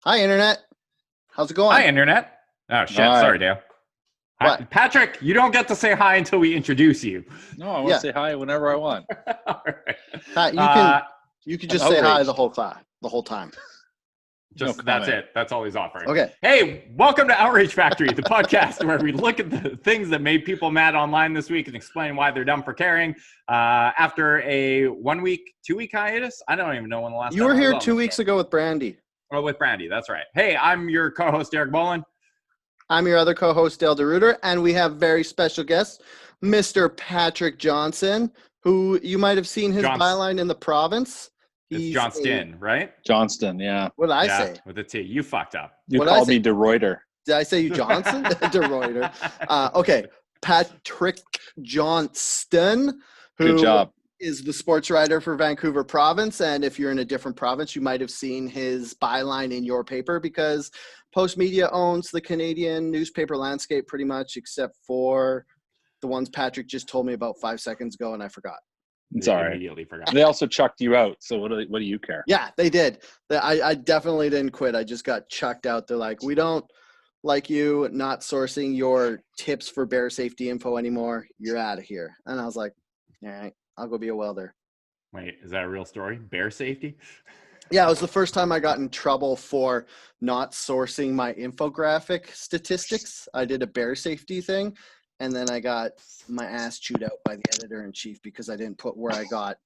Hi, Internet. How's it going? Hi, Internet. Oh, shit. Hi. Sorry, Dale. Hi. What? Patrick, you don't get to say hi until we introduce you. No, I want Yeah. to say hi whenever I want. All right. Pat, you can just say hi outraged. the whole time. Just No that's comment. it. That's all he's offering. Okay. Hey, welcome to Outrage Factory, the podcast where we look at the things that made people mad online this week and explain why they're dumb for caring. After a 1 week, 2 week hiatus, I don't even know when the last You time were I was here on 2 this weeks show. ago with Brandy. Oh, with Brandy. That's right. Hey, I'm your co-host Derek Bolin. I'm your other co-host, Dale DeRuiter, and we have very special guest, Mr. Patrick Johnston, who you might have seen his byline in the province. It's Johnston, right? Johnston, yeah. What did I Yeah, say? with a T. You fucked up. You What did I called say? me De Reuter. Did I say you Johnson? De Reuter. Okay. Patrick Johnston, who Good job. is the sports writer for Vancouver Province. And if you're in a different province, you might have seen his byline in your paper because Post Media owns the Canadian newspaper landscape pretty much, except for the ones Patrick just told me about 5 seconds ago, and I forgot. It's all right. Immediately forgot. They also chucked you out, so what do you care? Yeah, they did. I definitely didn't quit. I just got chucked out. They're like, we don't like you not sourcing your tips for bear safety info anymore. You're out of here. And I was like, all right, I'll go be a welder. Wait, is that a real story? Bear safety? Yeah, it was the first time I got in trouble for not sourcing my infographic statistics. I did a bear safety thing, and then I got my ass chewed out by the editor-in-chief because I didn't put where I got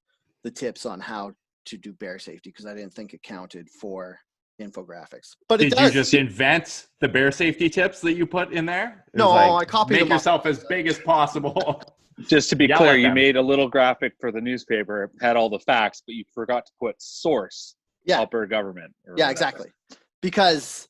the tips on how to do bear safety because I didn't think it counted for infographics. But it Did does. you just invent the bear safety tips that you put in there? It No, was I copied Make them off. yourself as big as possible. Just to be Yell clear, at you them. made a little graphic for the newspaper, had all the facts, but you forgot to put source, Yeah. Alberta government. or Yeah, whatever. exactly. Because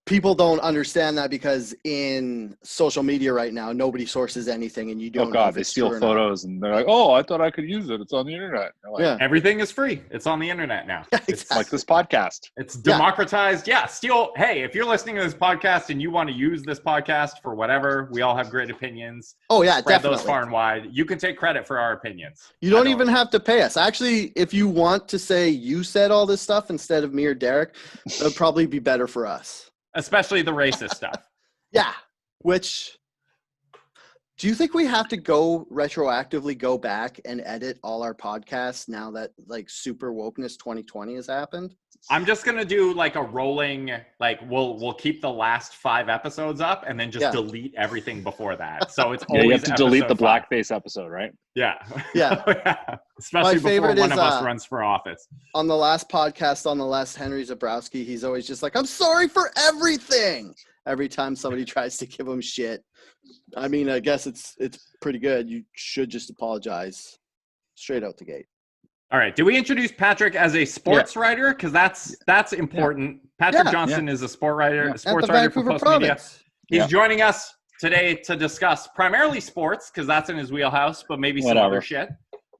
people don't understand that because in social media right now, nobody sources anything and you don't Oh, know God, if they it's steal true or not. photos, and they're like, oh, I thought I could use it. It's on the internet. They're like, Yeah. Everything is free. It's on the internet now. Yeah, It's exactly. like this podcast. It's Yeah. democratized. Yeah, steal. Hey, if you're listening to this podcast and you want to use this podcast for whatever, we all have great opinions. Oh, yeah, Spread definitely. those far and wide. You can take credit for our opinions. You don't even have to pay us. Actually, if you want to say you said all this stuff instead of me or Derek, it would probably be better for us. Especially the racist stuff. Yeah. Which, do you think we have to retroactively go back and edit all our podcasts now that like super wokeness 2020 has happened? I'm just gonna do like a rolling, like we'll keep the last 5 episodes up and then just Yeah. delete everything before that. So it's Yeah, always you have to delete the episode 5. blackface episode, right? Yeah. Yeah. Yeah. Especially before favorite one is, of us runs for office. On the last podcast on the last Henry Zabrowski, he's always just like, I'm sorry for everything. Every time somebody tries to give him shit. I mean, I guess it's pretty good. You should just apologize straight out the gate. All right. Do we introduce Patrick as a sports writer? Because that's important. Patrick Yeah. Johnston is a sports writer At for the Vancouver Post Media. Province. He's Yeah. joining us today to discuss primarily sports because that's in his wheelhouse, but maybe some Whatever. other shit.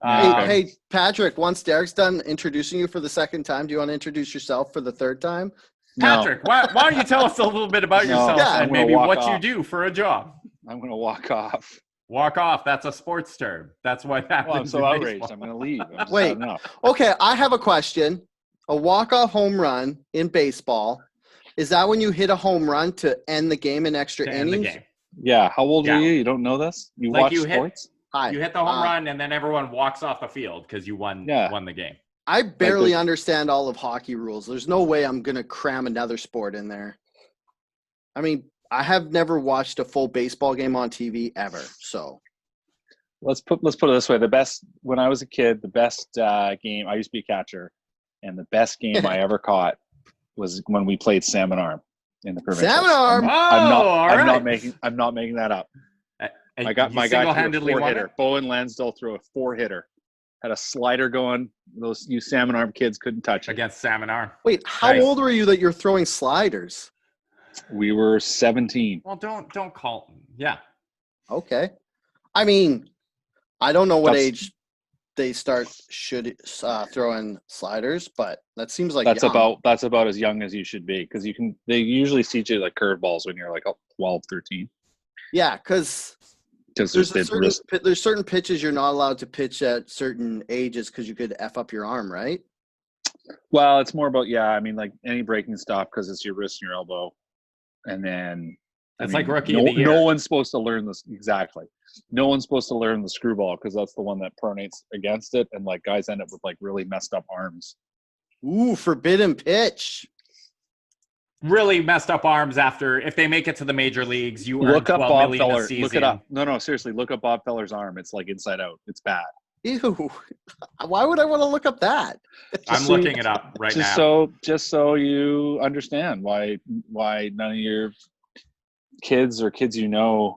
Hey, Patrick, once Derek's done introducing you for the second time, do you want to introduce yourself for the third time? Patrick, why don't you tell us a little bit about No, yourself Yeah. and I'm gonna maybe walk what you off. do for a job? I'm going to walk off. Walk off. That's a sports term. That's what happens. Well, I'm so in outraged. baseball. I'm going to leave. I'm just Wait. had enough. Okay, I have a question. A walk-off home run in baseball, is that when you hit a home run to end the game in extra To end the innings? game. Yeah, how old Yeah. are you? You don't know this? You Like watch you hit- sports? Hi. You hit the home run and then everyone walks off the field because you won the game. I barely the- understand all of hockey rules. There's no way I'm going to cram another sport in there. I mean, I have never watched a full baseball game on TV ever, so. Let's put it this way: when I was a kid, the best game. I used to be a catcher, and the best game I ever caught was when we played Salmon Arm in the provincials. Salmon Arm! I'm not making that up. And My guy threw a single-handedly won four-hitter. it? Bowen Lansdale threw a 4-hitter. Had a slider going. You Salmon Arm kids couldn't touch it. Against Salmon Arm. Wait, how Nice. old were you that you're throwing sliders? We were 17. Well, don't call. Yeah. Okay. I mean, I don't know what That's- age they should throw in sliders, but that seems like That's young. about as young as you should be because they usually teach you like curveballs when you're like 12, 13. Yeah, because Because there's certain pitches you're not allowed to pitch at certain ages because you could F up your arm, right? Well, it's more about, I mean, like any breaking stuff because it's your wrist and your elbow. And then It's like rookie of the year. No one's supposed to learn this. Exactly. No one's supposed to learn the screwball because that's the one that pronates against it. And like guys end up with like really messed up arms. Ooh, forbidden pitch. Really messed up arms after, if they make it to the major leagues, you earn Look up $12 Bob million a Feller. season. Look it up. No, seriously. Look up Bob Feller's arm. It's like inside out. It's bad. Ew. Why would I want to look up that? I'm looking it up right now. Just so you understand why none of your kids or kids ever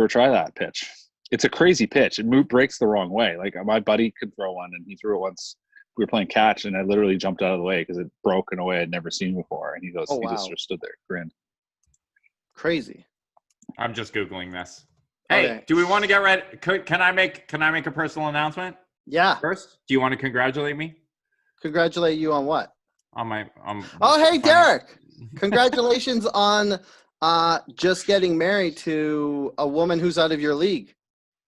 try that pitch. It's a crazy pitch. It breaks the wrong way. Like my buddy could throw one, and he threw it once. We were playing catch, and I literally jumped out of the way because it broke in a way I'd never seen before. And he goes, Oh, he wow. just sort of stood there, grinned. Crazy. I'm just Googling this. Hey, Okay. do we want to get ready? Can I make a personal announcement Yeah. first? Do you want to congratulate me Congratulate you on what? on my? Oh, hey, Derek. Congratulations on just getting married to a woman who's out of your league.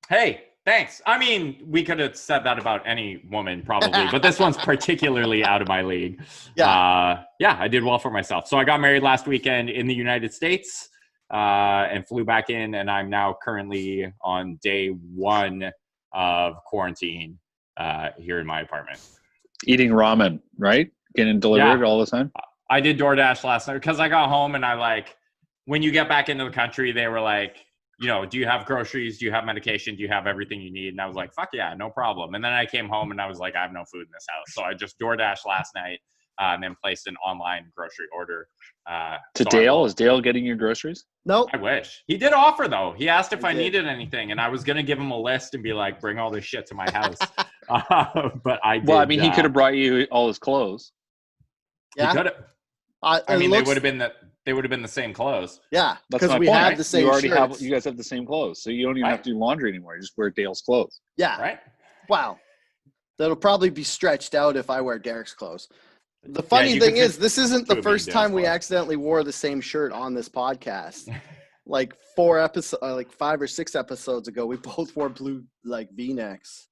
Hey, thanks. I mean, we could have said that about any woman probably, but this one's particularly out of my league. Yeah. I did well for myself. So I got married last weekend in the United States and flew back in, and I'm now currently on day 1 of quarantine here in my apartment. Eating ramen, right? Getting delivered all the time? I did DoorDash last night because I got home and when you get back into the country, they were like, do you have groceries? Do you have medication? Do you have everything you need? And I was like, fuck yeah, no problem. And then I came home and I was like, I have no food in this house. So I just DoorDash last night and then placed an online grocery order. To Dale? Is Dale getting your groceries? Nope. I wish. He did offer, though. He asked if I needed anything, and I was going to give him a list and be like, bring all this shit to my house. But I did. Well, I mean, he could have brought you all his clothes. Yeah. He could have. They would have been the same clothes. Yeah, That's because my we point. have the same You already shirts. you guys have the same clothes, so you don't even have to do laundry anymore. You just wear Dale's clothes. Yeah. Right? Wow. That'll probably be stretched out if I wear Derek's clothes. The funny thing is, this isn't the first time we accidentally wore the same shirt on this podcast. Like 5 or 6 episodes ago, we both wore blue V-necks.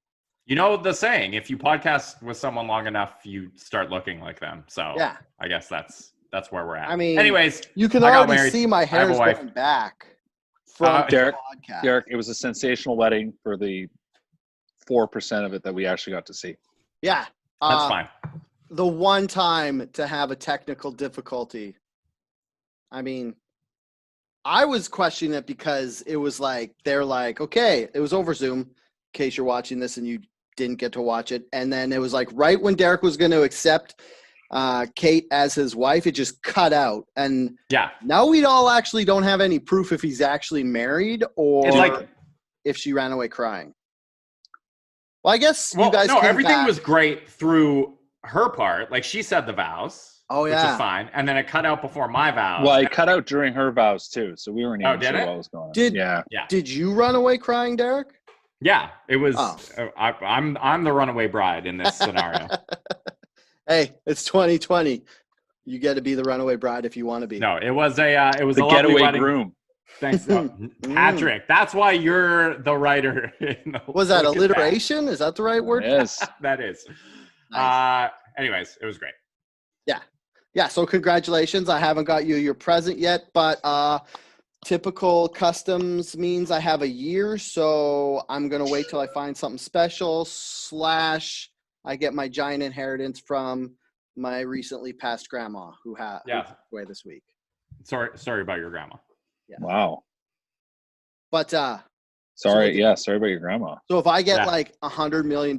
You know the saying, if you podcast with someone long enough, you start looking like them. So yeah, I guess that's where we're at. I mean, anyways, you can already see my hair is going back from Derek, the podcast. Derek, it was a sensational wedding for the 4% of it that we actually got to see. Yeah. That's fine. The one time to have a technical difficulty. I mean, I was questioning it because it was like, they're like, okay, it was over Zoom, in case you're watching this and you didn't get to watch it. And then it was like right when Derek was going to accept Kate as his wife, it just cut out. And now we all actually don't have any proof if he's actually married or if she ran away crying. Well, I guess you guys everything was great through her part. Like she said the vows. Oh, yeah. Which is fine. And then it cut out before my vows. Well, it cut out during her vows too, so we weren't even sure what was going on. Did you run away crying, Derek? Yeah, it was. I'm the runaway bride in this scenario. Hey, it's 2020. You get to be the runaway bride if you want to be. No, it was the getaway groom. Thanks, Patrick. That's why you're the writer. Was that alliteration? Is that the right word? Yes, that is. Nice. Anyways, it was great. Yeah. So congratulations. I haven't got you your present yet, but typical customs means I have a year, so I'm gonna wait till I find something special. / I get my giant inheritance from my recently passed grandma who passed away this week. Sorry about your grandma. Yeah. Wow. But sorry about your grandma. So if I get like $100 million,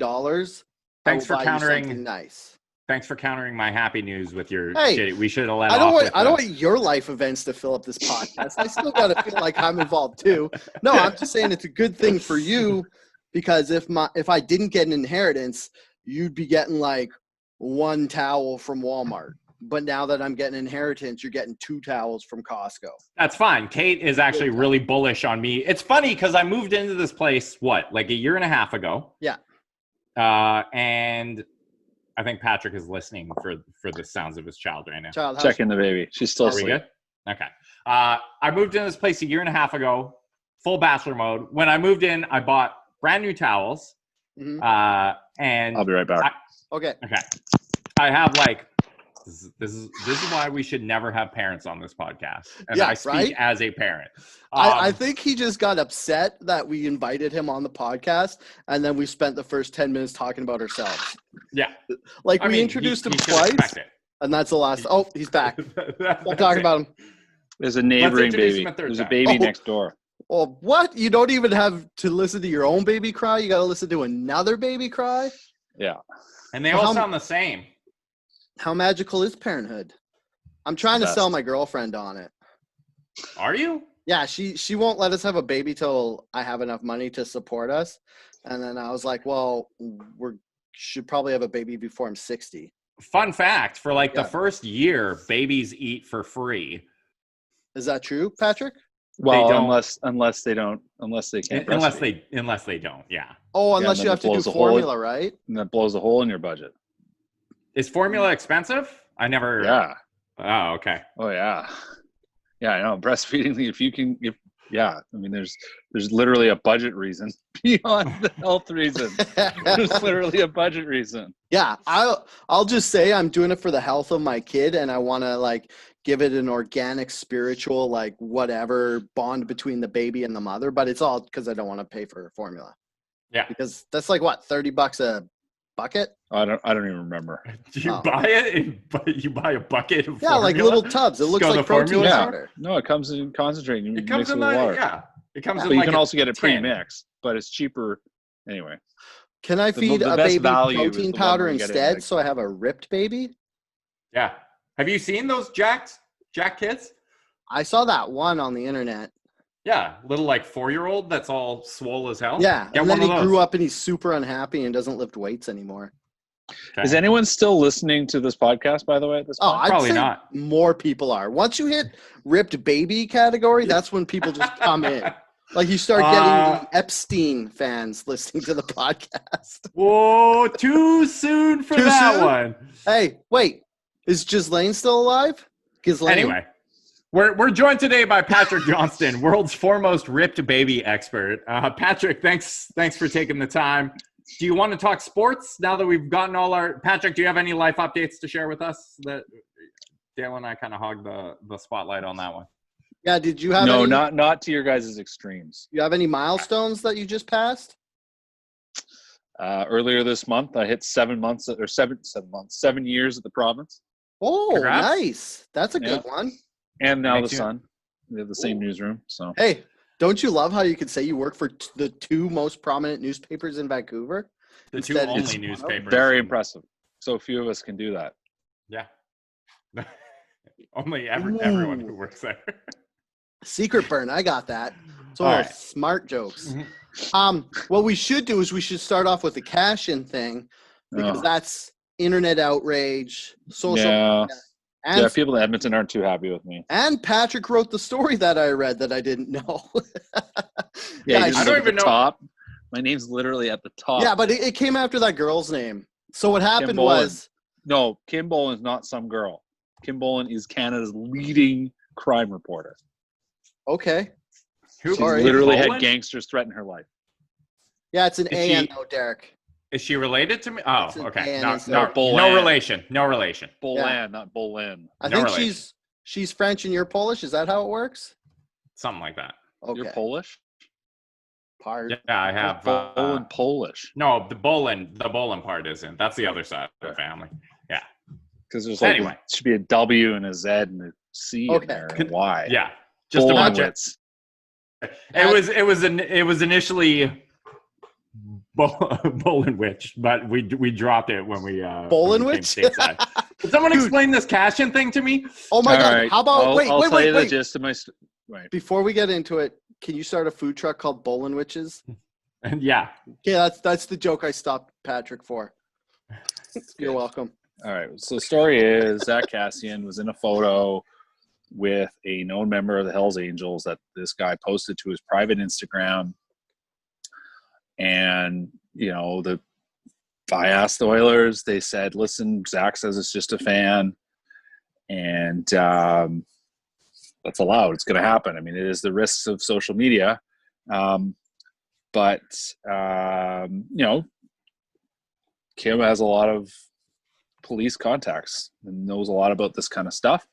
thanks for countering. Something nice. Thanks for countering my happy news with your shit. We should have let I don't want your life events to fill up this podcast. I still got to feel like I'm involved too. No, I'm just saying it's a good thing for you because if I didn't get an inheritance, you'd be getting like 1 towel from Walmart. But now that I'm getting inheritance, you're getting 2 towels from Costco. That's fine. Kate is actually really bullish on me. It's funny because I moved into this place, like a year and a half ago? Yeah. And I think Patrick is listening for the sounds of his child right now. Checking the baby. She's still asleep. Are we good? Okay. I moved into this place a year and a half ago, full bachelor mode. When I moved in, I bought brand new towels Mhm. And I'll be right back. Okay. Okay. I have like this is why we should never have parents on this podcast. And Yeah, I speak right? as a parent. I think he just got upset that we invited him on the podcast, and then we spent the first 10 minutes talking about ourselves. Yeah. Like, I we mean, introduced he him should twice, expect it. and that's the last. Oh, he's back. That's Stop talking it. about him. There's a neighboring introduce him baby. a third There's a time. baby Oh. next door. Well, what? You don't even have to listen to your own baby cry? You got to listen to another baby cry? Yeah. And they Well, all how- sound the same. How magical is parenthood? I'm trying to Best. sell my girlfriend on it. Are you? Yeah, she won't let us have a baby till I have enough money to support us. And then I was like, well, should probably have a baby before I'm 60. Fun fact, for like Yeah. the first year, babies eat for free. Is that true, Patrick? Well, don't- unless they can't Unless breastfeed. they don't, yeah. Oh, Yeah, unless and you then have it to do blows a hole. formula, right? And that blows a hole in your budget. Is formula expensive? I never. Yeah. Oh, okay. Oh yeah. Yeah, I know. Breastfeeding, I mean, there's literally a budget reason beyond the health reason. There's literally a budget reason. Yeah, I'll just say I'm doing it for the health of my kid, and I want to like give it an organic, spiritual, like whatever bond between the baby and the mother. But it's all because I don't want to pay for formula. Yeah. Because that's like what, $30 a bucket? I don't even remember. Do you Oh. buy it? You buy a bucket of Yeah, formula? like little tubs. It Just looks go like the protein formula? Yeah. powder. No, it comes in concentrate. You It comes mix it in with the water. yeah. It comes But in you like can a also get it tin. pre-mixed, but it's cheaper anyway. Can I The- feed the a best baby value is protein the one powder where you get it in, instead like- so I have a ripped baby? Yeah. Have you seen those Jack kids? I saw that one on the internet. Yeah, little like 4-year-old that's all swole as hell. Yeah, Get and then one he of those. grew up and he's super unhappy and doesn't lift weights anymore. Okay. Is anyone still listening to this podcast, by the way, at this Oh, point? I'd Probably say not. more people are. Once you hit ripped baby category, that's when people just come in. Like you start getting the Epstein fans listening to the podcast. Whoa, too soon for Too that soon? one. Hey, wait, is Ghislaine still alive? Ghislaine? Anyway, we're joined today by Patrick Johnston, world's foremost ripped baby expert. Patrick, thanks for taking the time. Do you want to talk sports now that we've gotten all our? Patrick, do you have any life updates to share with us? That Dale and I kind of hogged the spotlight on that one. Yeah, did you have No, any, not to your guys' extremes. you have any milestones that you just passed? Earlier this month, I hit 7 years at the province, Oh, Congrats. nice. That's a Yeah. good one. and now Makes the you- Sun. We have the same Ooh. newsroom, so Hey, don't you love how you could say you work for the two most prominent newspapers in Vancouver? The two Instead, only it's newspapers. very impressive. So few of us can do that. Yeah. Only everyone who works there. Secret burn. I got that. It's All all right. smart jokes. Mhm. What we should do is we should start off with the cash-in thing because Oh. that's internet outrage, social Yeah, media, and, yeah. People in Edmonton aren't too happy with me. and Patrick wrote the story that I read that I didn't know. Yeah, I you just I look don't at even the know- top. My name's literally at the top. yeah, but it came after that girl's name. So what happened Boland. was, No, Kim Boland is not some girl. Kim Boland is Canada's leading crime reporter. okay. Who She's Sorry. literally had Poland? gangsters threaten her life. Yeah, it's an Is A-N she- though, Derek. Is she related to me? Oh, It's an okay. A No, instead no, of Boland. no relation. No relation. Boland, not Boland. I No think relation. she's French and you're Polish. Is that how it works? Something like that. Okay. You're Polish? Yeah, I have. Boland Polish. No, the Bolin part isn't. That's the other side of the family. Because there's like Anyway. it should be a W and a Z and a C Okay. in there and a Y. Yeah, just a bunch of. Bolandwitz. It was initially Bolinwich, but we dropped it when we Bolinwich? came stateside. Can someone explain this cash-in thing to me? Oh my All God. right, How about, I'll wait. tell you the gist of my right. Before we get into it, can you start a food truck called Bolin Witches? And yeah, Yeah, that's the joke I stopped Patrick for. You're welcome. All right. So the story is Zach Cassian was in a photo with a known member of the Hells Angels that this guy posted to his private Instagram. And, you know, I asked the Oilers, they said, listen, Zach says it's just a fan. And that's allowed. It's going to happen. I mean, it is the risks of social media. But you know, Kim has a lot of police contacts and knows a lot about this kind of stuff.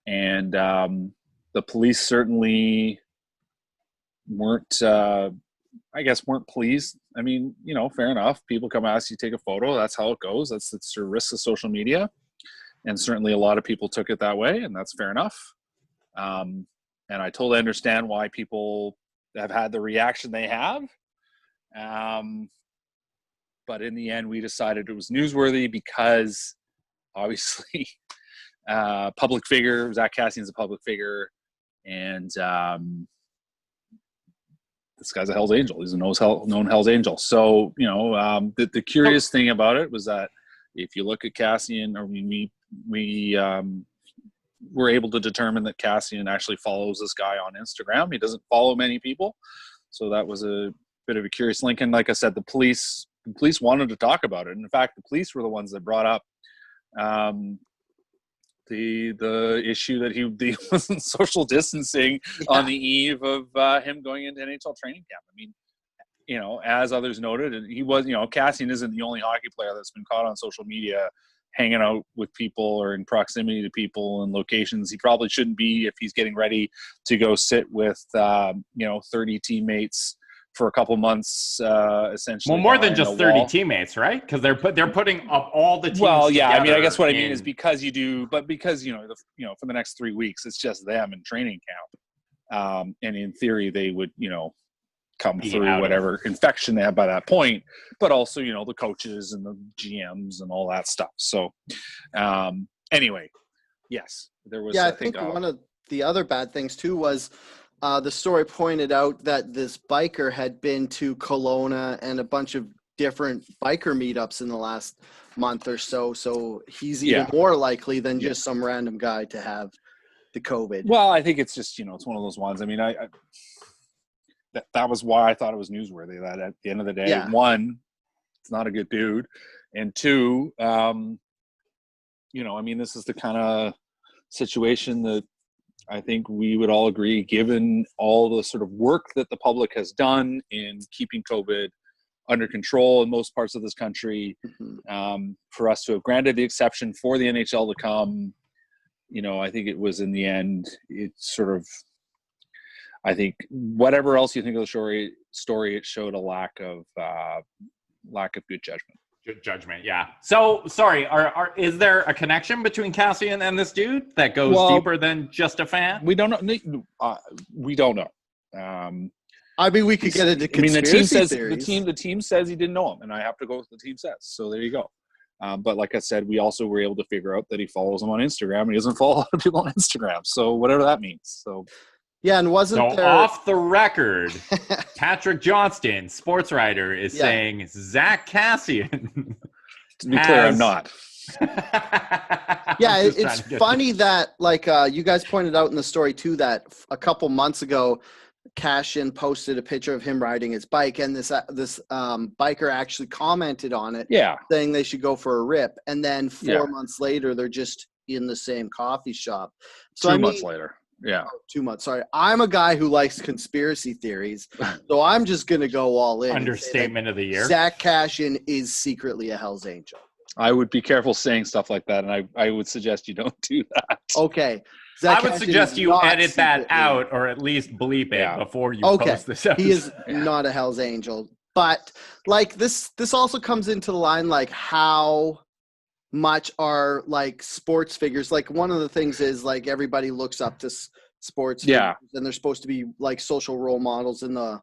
And the police certainly weren't pleased. I mean, fair enough. People come ask you to take a photo. That's how it goes. That's the risk of social media. And certainly a lot of people took it that way, and that's fair enough. And I totally understand why people have had the reaction they have. But in the end, we decided it was newsworthy because obviously public figure, Zach Cassian's a public figure, and this guy's a Hell's Angel. He's a known Hell's Angel. So, the curious thing about it was that if you look at Cassian, we were able to determine that Cassian actually follows this guy on Instagram. He doesn't follow many people. So that was a bit of a curious link. And like I said, the police wanted to talk about it. And in fact, the police were the ones that brought up the issue that he wasn't social distancing on the eve of him going into NHL training camp. I mean, as others noted, and he was, Cassian isn't the only hockey player that's been caught on social media hanging out with people or in proximity to people in locations he probably shouldn't be if he's getting ready to go sit with 30 teammates for a couple months, essentially. Well, more than just 30 teammates, right? Because they're putting up all the teams. Well, yeah. I mean, I guess what I mean is because because for the next 3 weeks, it's just them in training camp, and in theory, they would come through whatever infection they have by that point, but also the coaches and the GMs and all that stuff. So, anyway, yes, there was. Yeah, I think one of the other bad things too was. The story pointed out that this biker had been to Kelowna and a bunch of different biker meetups in the last month or so. So he's even more likely than just some random guy to have the COVID. Well, I think it's just, it's one of those ones. I mean, that was why I thought it was newsworthy, that at the end of the day, one, it's not a good dude. And two, I mean, this is the kind of situation that I think we would all agree, given all the sort of work that the public has done in keeping COVID under control in most parts of this country, for us to have granted the exception for the NHL to come, I think it was in the end, it's sort of, I think whatever else you think of the story, it showed a lack of good judgment. Good judgment, yeah. So, sorry, is there a connection between Cassian and this dude that goes deeper than just a fan? We don't know. We don't know. I mean, we could get into conspiracy theories. The team says he didn't know him, and I have to go with the team says. So there you go. But like I said, we also were able to figure out that he follows him on Instagram, and he doesn't follow a lot of people on Instagram. So whatever that means. So. Yeah, and wasn't there... off the record, Patrick Johnston, sports writer, is saying Zach Cassian. To be clear, I'm not. Yeah, it's funny that, you guys pointed out in the story, too, that a couple months ago, Cassian posted a picture of him riding his bike, and this biker actually commented on it, saying they should go for a rip. And then 4 months later, they're just in the same coffee shop. So 2 months later. Yeah. 2 months. Sorry. I'm a guy who likes conspiracy theories. So I'm just going to go all in. Understatement of the year. Zach Cassian is secretly a Hell's Angel. I would be careful saying stuff like that. And I would suggest you don't do that. Okay. I would suggest you edit that out or at least bleep it before you post this episode. He is not a Hell's Angel. But this also comes into the line, how much are sports figures. One of the things is everybody looks up to sports figures, and they're supposed to be social role models in the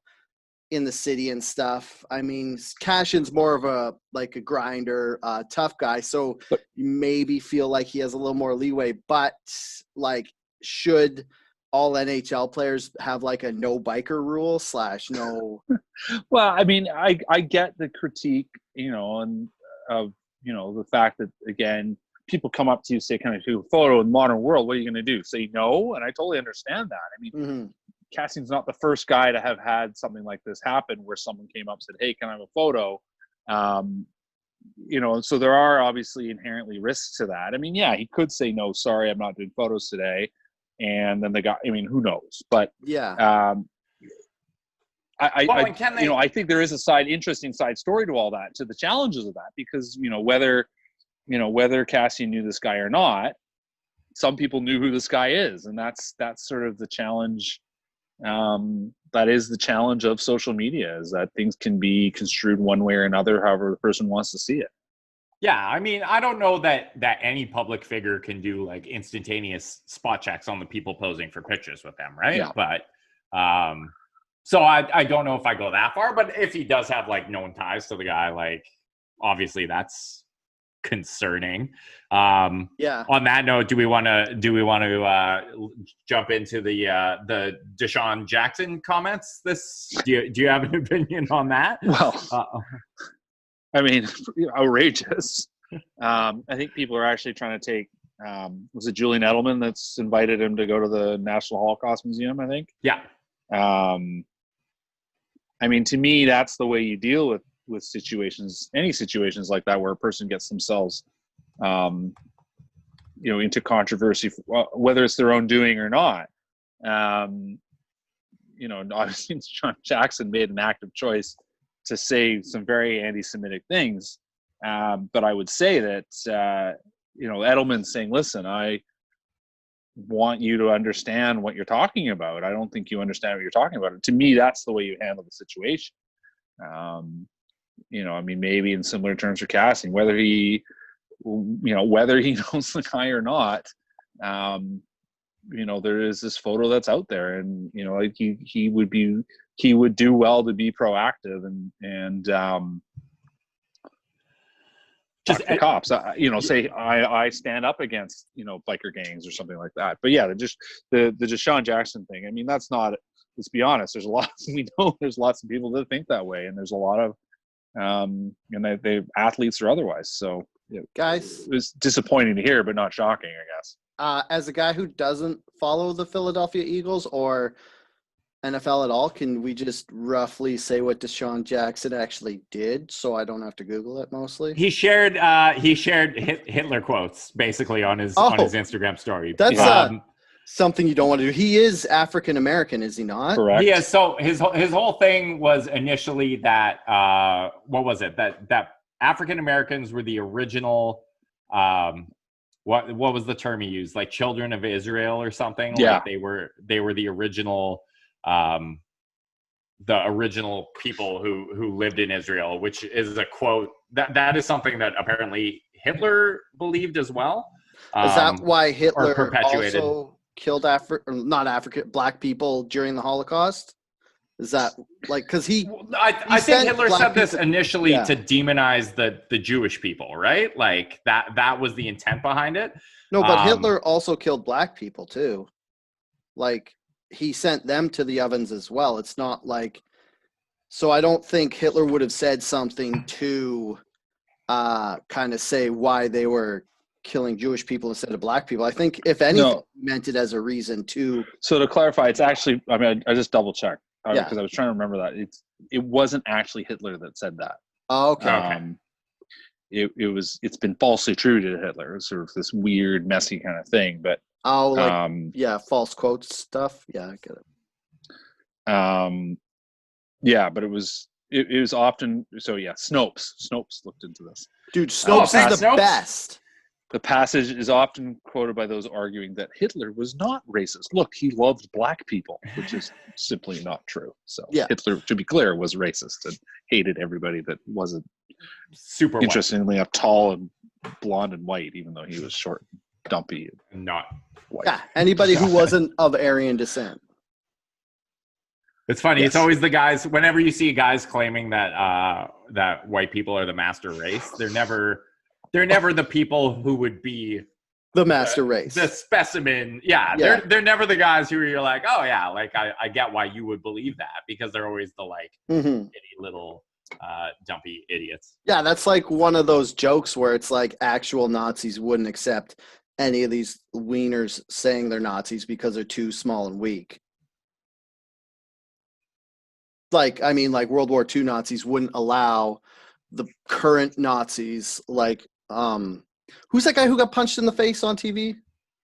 city and stuff. I mean, Cassian's more of a grinder, tough guy, so you maybe feel like he has a little more leeway, but should all NHL players have a no biker rule / no? Well, I mean, I get the critique, and of the fact that, again, people come up to you, say, "Can I do a photo in the modern world? What are you going to do? Say no?" And I totally understand that. I mean, Cassian's not the first guy to have had something like this happen where someone came up and said, "Hey, can I have a photo?" And so there are obviously inherently risks to that. I mean, he could say, "No, sorry, I'm not doing photos today." And then who knows? But I think there is a interesting side story to all that, to the challenges of that, because whether Cassie knew this guy or not, some people knew who this guy is, and that's sort of the challenge. That is the challenge of social media, is that things can be construed one way or another, however the person wants to see it. Yeah, I mean, I don't know that any public figure can do like instantaneous spot checks on the people posing for pictures with them, right? Yeah. But so I don't know if I go that far, but if he does have like known ties to the guy, like obviously that's concerning. Yeah. On that note, do we want to jump into the Deshaun Jackson comments? Do you have an opinion on that? Well, I mean, outrageous. I think people are actually trying to take. Was it Julian Edelman that's invited him to go to the National Holocaust Museum? I think. Yeah. I mean, to me, that's the way you deal with situations, any situations like that, where a person gets themselves, into controversy, whether it's their own doing or not. Obviously, John Jackson made an active choice to say some very anti-Semitic things. But I would say that, Edelman's saying, listen, I want you to understand what you're talking about. I don't think you understand what you're talking about. And to me, that's the way you handle the situation. I mean, maybe in similar terms for Cassie, whether he knows the guy or not, there is this photo that's out there, and he would do well to be proactive and just the cops, say I stand up against biker gangs or something like that. But yeah, the Deshaun Jackson thing. I mean, that's not. Let's be honest. There's lots of people that think that way, and there's a lot of they athletes or otherwise. So guys, it was disappointing to hear, but not shocking, I guess. As a guy who doesn't follow the Philadelphia Eagles or NFL at all, can we just roughly say what Deshaun Jackson actually did, so I don't have to Google it? Mostly, he shared Hitler quotes basically on his Instagram story. That's something you don't want to do. He is African American, is he not? Correct. He is. So his whole thing was initially that what was it, that African Americans were the original. What was the term he used? Like children of Israel or something? Yeah. Like they were the original people who lived in Israel, which is a quote that is something that apparently Hitler believed as well. Is that why Hitler perpetuated. Also killed black people during the Holocaust? Is that like, because I think Hitler said this initially to demonize the Jewish people, right? Like that was the intent behind it. No, but Hitler also killed black people too. Like, he sent them to the ovens as well. It's not like, so I don't think Hitler would have said something to kind of say why they were killing Jewish people instead of black people. I think if anything, he meant it as a reason to. So to clarify, it's actually, I mean, I just double checked. Because I was trying to remember that it wasn't actually Hitler that said that. Oh, okay. It's been falsely attributed to Hitler. It's sort of this weird, messy kind of thing. But false quotes stuff. Yeah, I get it. But it was often so. Yeah, Snopes looked into this. Dude, Snopes is the best. The passage is often quoted by those arguing that Hitler was not racist. Look, he loved black people, which is simply not true. So Hitler, to be clear, was racist and hated everybody that wasn't super interestingly enough tall and blonde and white, even though he was short and dumpy and not white. Yeah, anybody who wasn't of Aryan descent. It's funny. Yes. It's always the guys. Whenever you see guys claiming that that white people are the master race, they're never the people who would be the master race, the specimen. Yeah. They're never the guys who you're like, oh yeah, like I get why you would believe that, because they're always the itty little dumpy idiots. Yeah, that's like one of those jokes where it's like actual Nazis wouldn't accept any of these wieners saying they're Nazis because they're too small and weak. Like, I mean, like World War II Nazis wouldn't allow the current Nazis, like, who's that guy who got punched in the face on TV?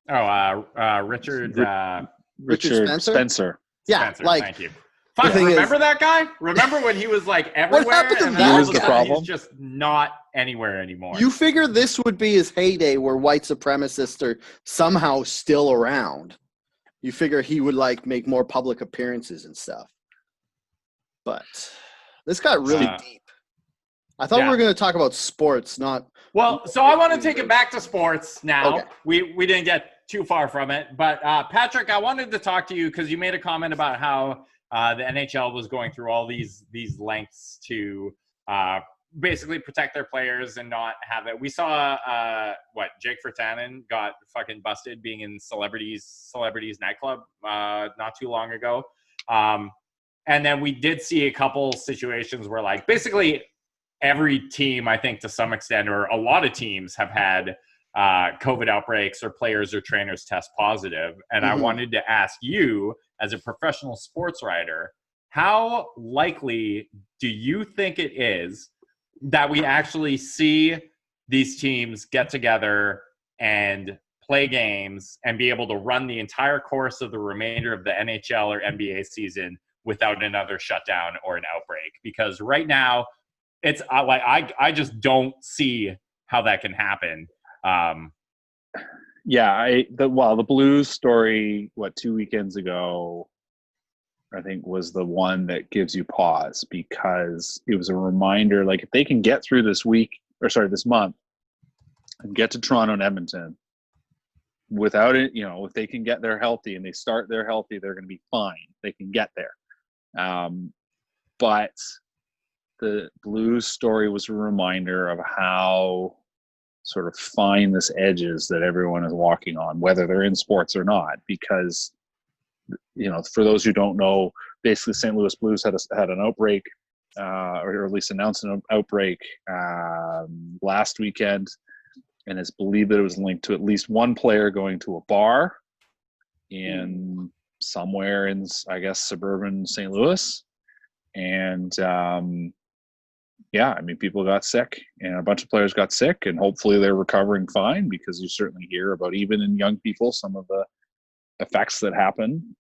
Oh, Richard Spencer? Spencer. Yeah, Spencer, like, thank you. Fuck, thing remember is- that guy? Remember when he was like everywhere happened to and that then all of guy? a sudden Problem? he's just not anywhere anymore? You figure this would be his heyday where white supremacists are somehow still around. You figure he would like make more public appearances and stuff. But this got really deep. I thought we were going to talk about sports, not. Well, so I want to take it back to sports now. Okay. We didn't get too far from it, but Patrick, I wanted to talk to you because you made a comment about how the NHL was going through all these lengths to basically protect their players and not have it. We saw Jake Virtanen got fucking busted being in celebrities nightclub not too long ago, and then we did see a couple situations where like basically every team, I think to some extent, or a lot of teams have had COVID outbreaks or players or trainers test positive. And I wanted to ask you, as a professional sports writer, how likely do you think it is that we actually see these teams get together and play games and be able to run the entire course of the remainder of the NHL or NBA season without another shutdown or an outbreak? Because right now, it's like I just don't see how that can happen. The Blues story, 2 weekends ago, I think was the one that gives you pause, because it was a reminder, like if they can get through this month and get to Toronto and Edmonton without it, if they can get there healthy and they start there healthy, they're going to be fine. They can get there. But the Blues story was a reminder of how sort of fine this edge is that everyone is walking on, whether they're in sports or not. Because, for those who don't know, basically St. Louis Blues had an outbreak, or at least announced an outbreak last weekend, and it's believed that it was linked to at least one player going to a bar in somewhere in, I guess, suburban St. Louis. And people got sick, and a bunch of players got sick, and hopefully they're recovering fine, because you certainly hear about, even in young people, some of the effects that happen,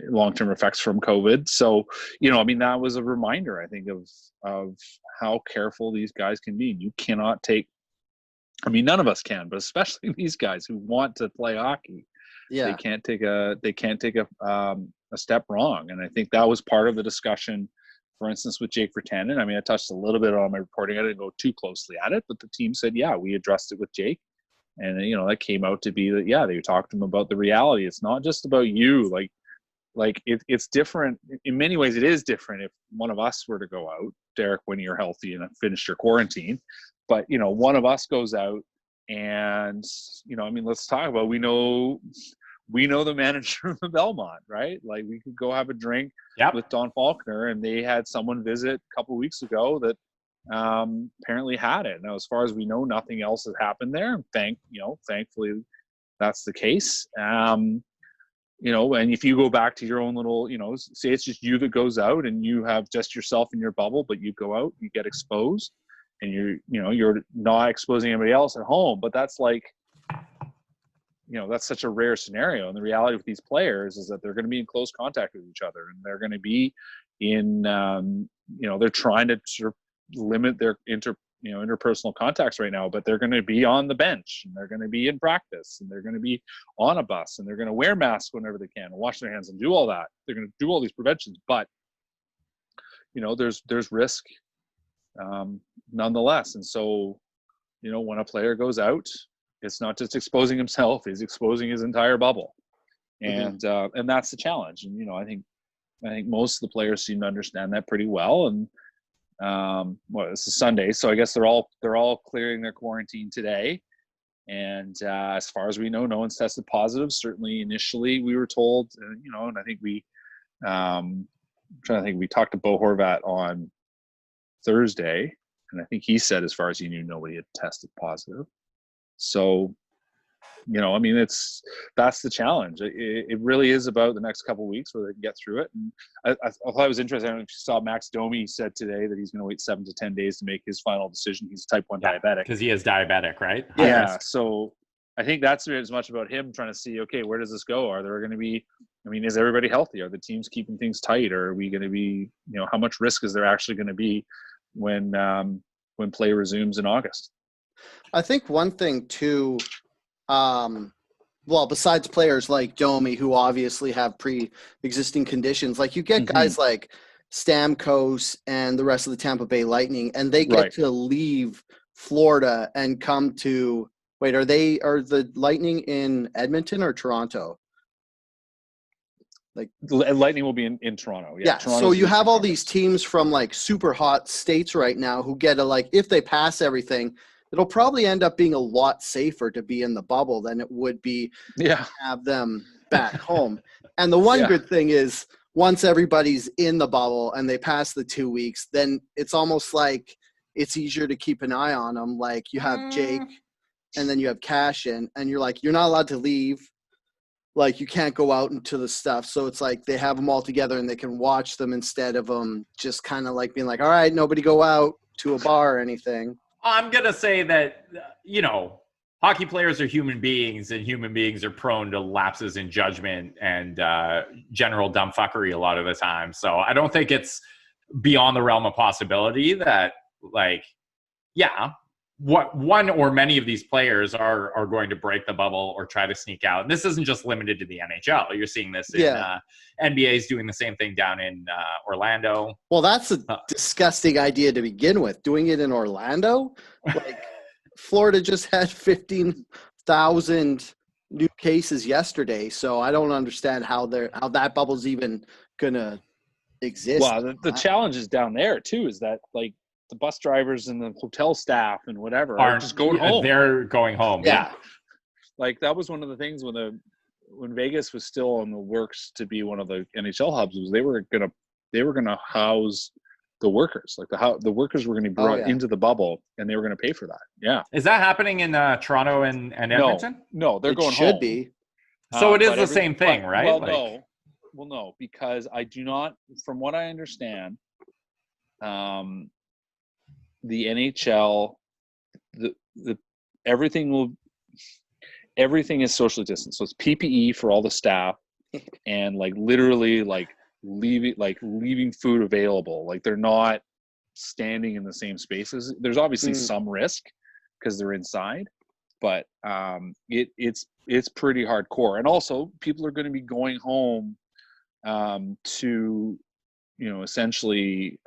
long-term effects from COVID. So, that was a reminder, I think, of how careful these guys can be. You cannot take, none of us can, but especially these guys who want to play hockey. Yeah. They can't take a step wrong. And I think that was part of the discussion, for instance, with Jake Virtanen. I touched a little bit on my reporting. I didn't go too closely at it, but the team said, we addressed it with Jake. And, that came out to be that, they talked to him about the reality. It's not just about you. It's different. In many ways, it is different if one of us were to go out, Derek, when you're healthy and have finished your quarantine. But, one of us goes out and, let's talk about, we know the manager of the Belmont, right? Like, we could go have a drink with Don Faulkner, and they had someone visit a couple of weeks ago that apparently had it. Now, as far as we know, nothing else has happened there. Thankfully, that's the case. And if you go back to your own little, say it's just you that goes out and you have just yourself in your bubble, but you go out, you get exposed, and you're not exposing anybody else at home. But that's like, that's such a rare scenario. And the reality with these players is that they're going to be in close contact with each other, and they're going to be in, they're trying to sort of limit their interpersonal contacts right now, but they're going to be on the bench, and they're going to be in practice, and they're going to be on a bus, and they're going to wear masks whenever they can and wash their hands and do all that. They're going to do all these preventions, but there's risk nonetheless. And so, when a player goes out, it's not just exposing himself, he's exposing his entire bubble. And that's the challenge. And, I think most of the players seem to understand that pretty well. And it's a Sunday, so I guess they're all clearing their quarantine today. And as far as we know, no one's tested positive. Certainly initially we were told, and I think we we talked to Bo Horvat on Thursday, and I think he said, as far as he knew, nobody had tested positive. So, that's the challenge. It really is about the next couple of weeks where they can get through it. And I thought it was interesting. I don't know if you saw Max Domi said today that he's going to wait 7 to 10 days to make his final decision. He's type 1 diabetic. Because he is diabetic, right? Yeah. So I think that's as much about him trying to see, okay, where does this go? Are there going to be, I mean, is everybody healthy? Are the teams keeping things tight? Or are we going to be, how much risk is there actually going to be when play resumes in August? I think one thing too, well, besides players like Domi, who obviously have pre-existing conditions, like you get guys like Stamkos and the rest of the Tampa Bay Lightning, and they get to leave Florida and come to. Wait, are the Lightning in Edmonton or Toronto? Like Lightning will be in Toronto. Yeah. So you have all these teams from like super hot states right now who get if they pass everything, it'll probably end up being a lot safer to be in the bubble than it would be to have them back home. And the one good thing is once everybody's in the bubble and they pass the 2 weeks, then it's almost like it's easier to keep an eye on them. Like you have Jake and then you have Cashin, and you're like, you're not allowed to leave. Like you can't go out into the stuff. So it's like they have them all together and they can watch them instead of them just kind of like being like, all right, nobody go out to a bar or anything. I'm going to say that, hockey players are human beings, and human beings are prone to lapses in judgment and general dumbfuckery a lot of the time. So I don't think it's beyond the realm of possibility that, what one or many of these players are going to break the bubble or try to sneak out. And this isn't just limited to the NHL. You're seeing this in NBA's doing the same thing down in Orlando. Well, that's a disgusting idea to begin with. Doing it in Orlando, like Florida just had 15,000 new cases yesterday. So I don't understand how that bubble's even gonna exist. Well, the challenge is down there too. Is that like the bus drivers and the hotel staff and whatever are just going home. They're going home. Yeah. Like that was one of the things when Vegas was still in the works to be one of the NHL hubs, was they were gonna house the workers. Like the workers were going to be brought into the bubble, and they were going to pay for that. Yeah. Is that happening in Toronto and Edmonton? No, they're going home. Should be. So it is the same thing, right? No, because I do not, from what I understand, the NHL, everything is socially distanced. So it's PPE for all the staff, and like literally like leaving food available. Like they're not standing in the same spaces. There's obviously some risk because they're inside, but it's pretty hardcore. And also people are going to be going home to essentially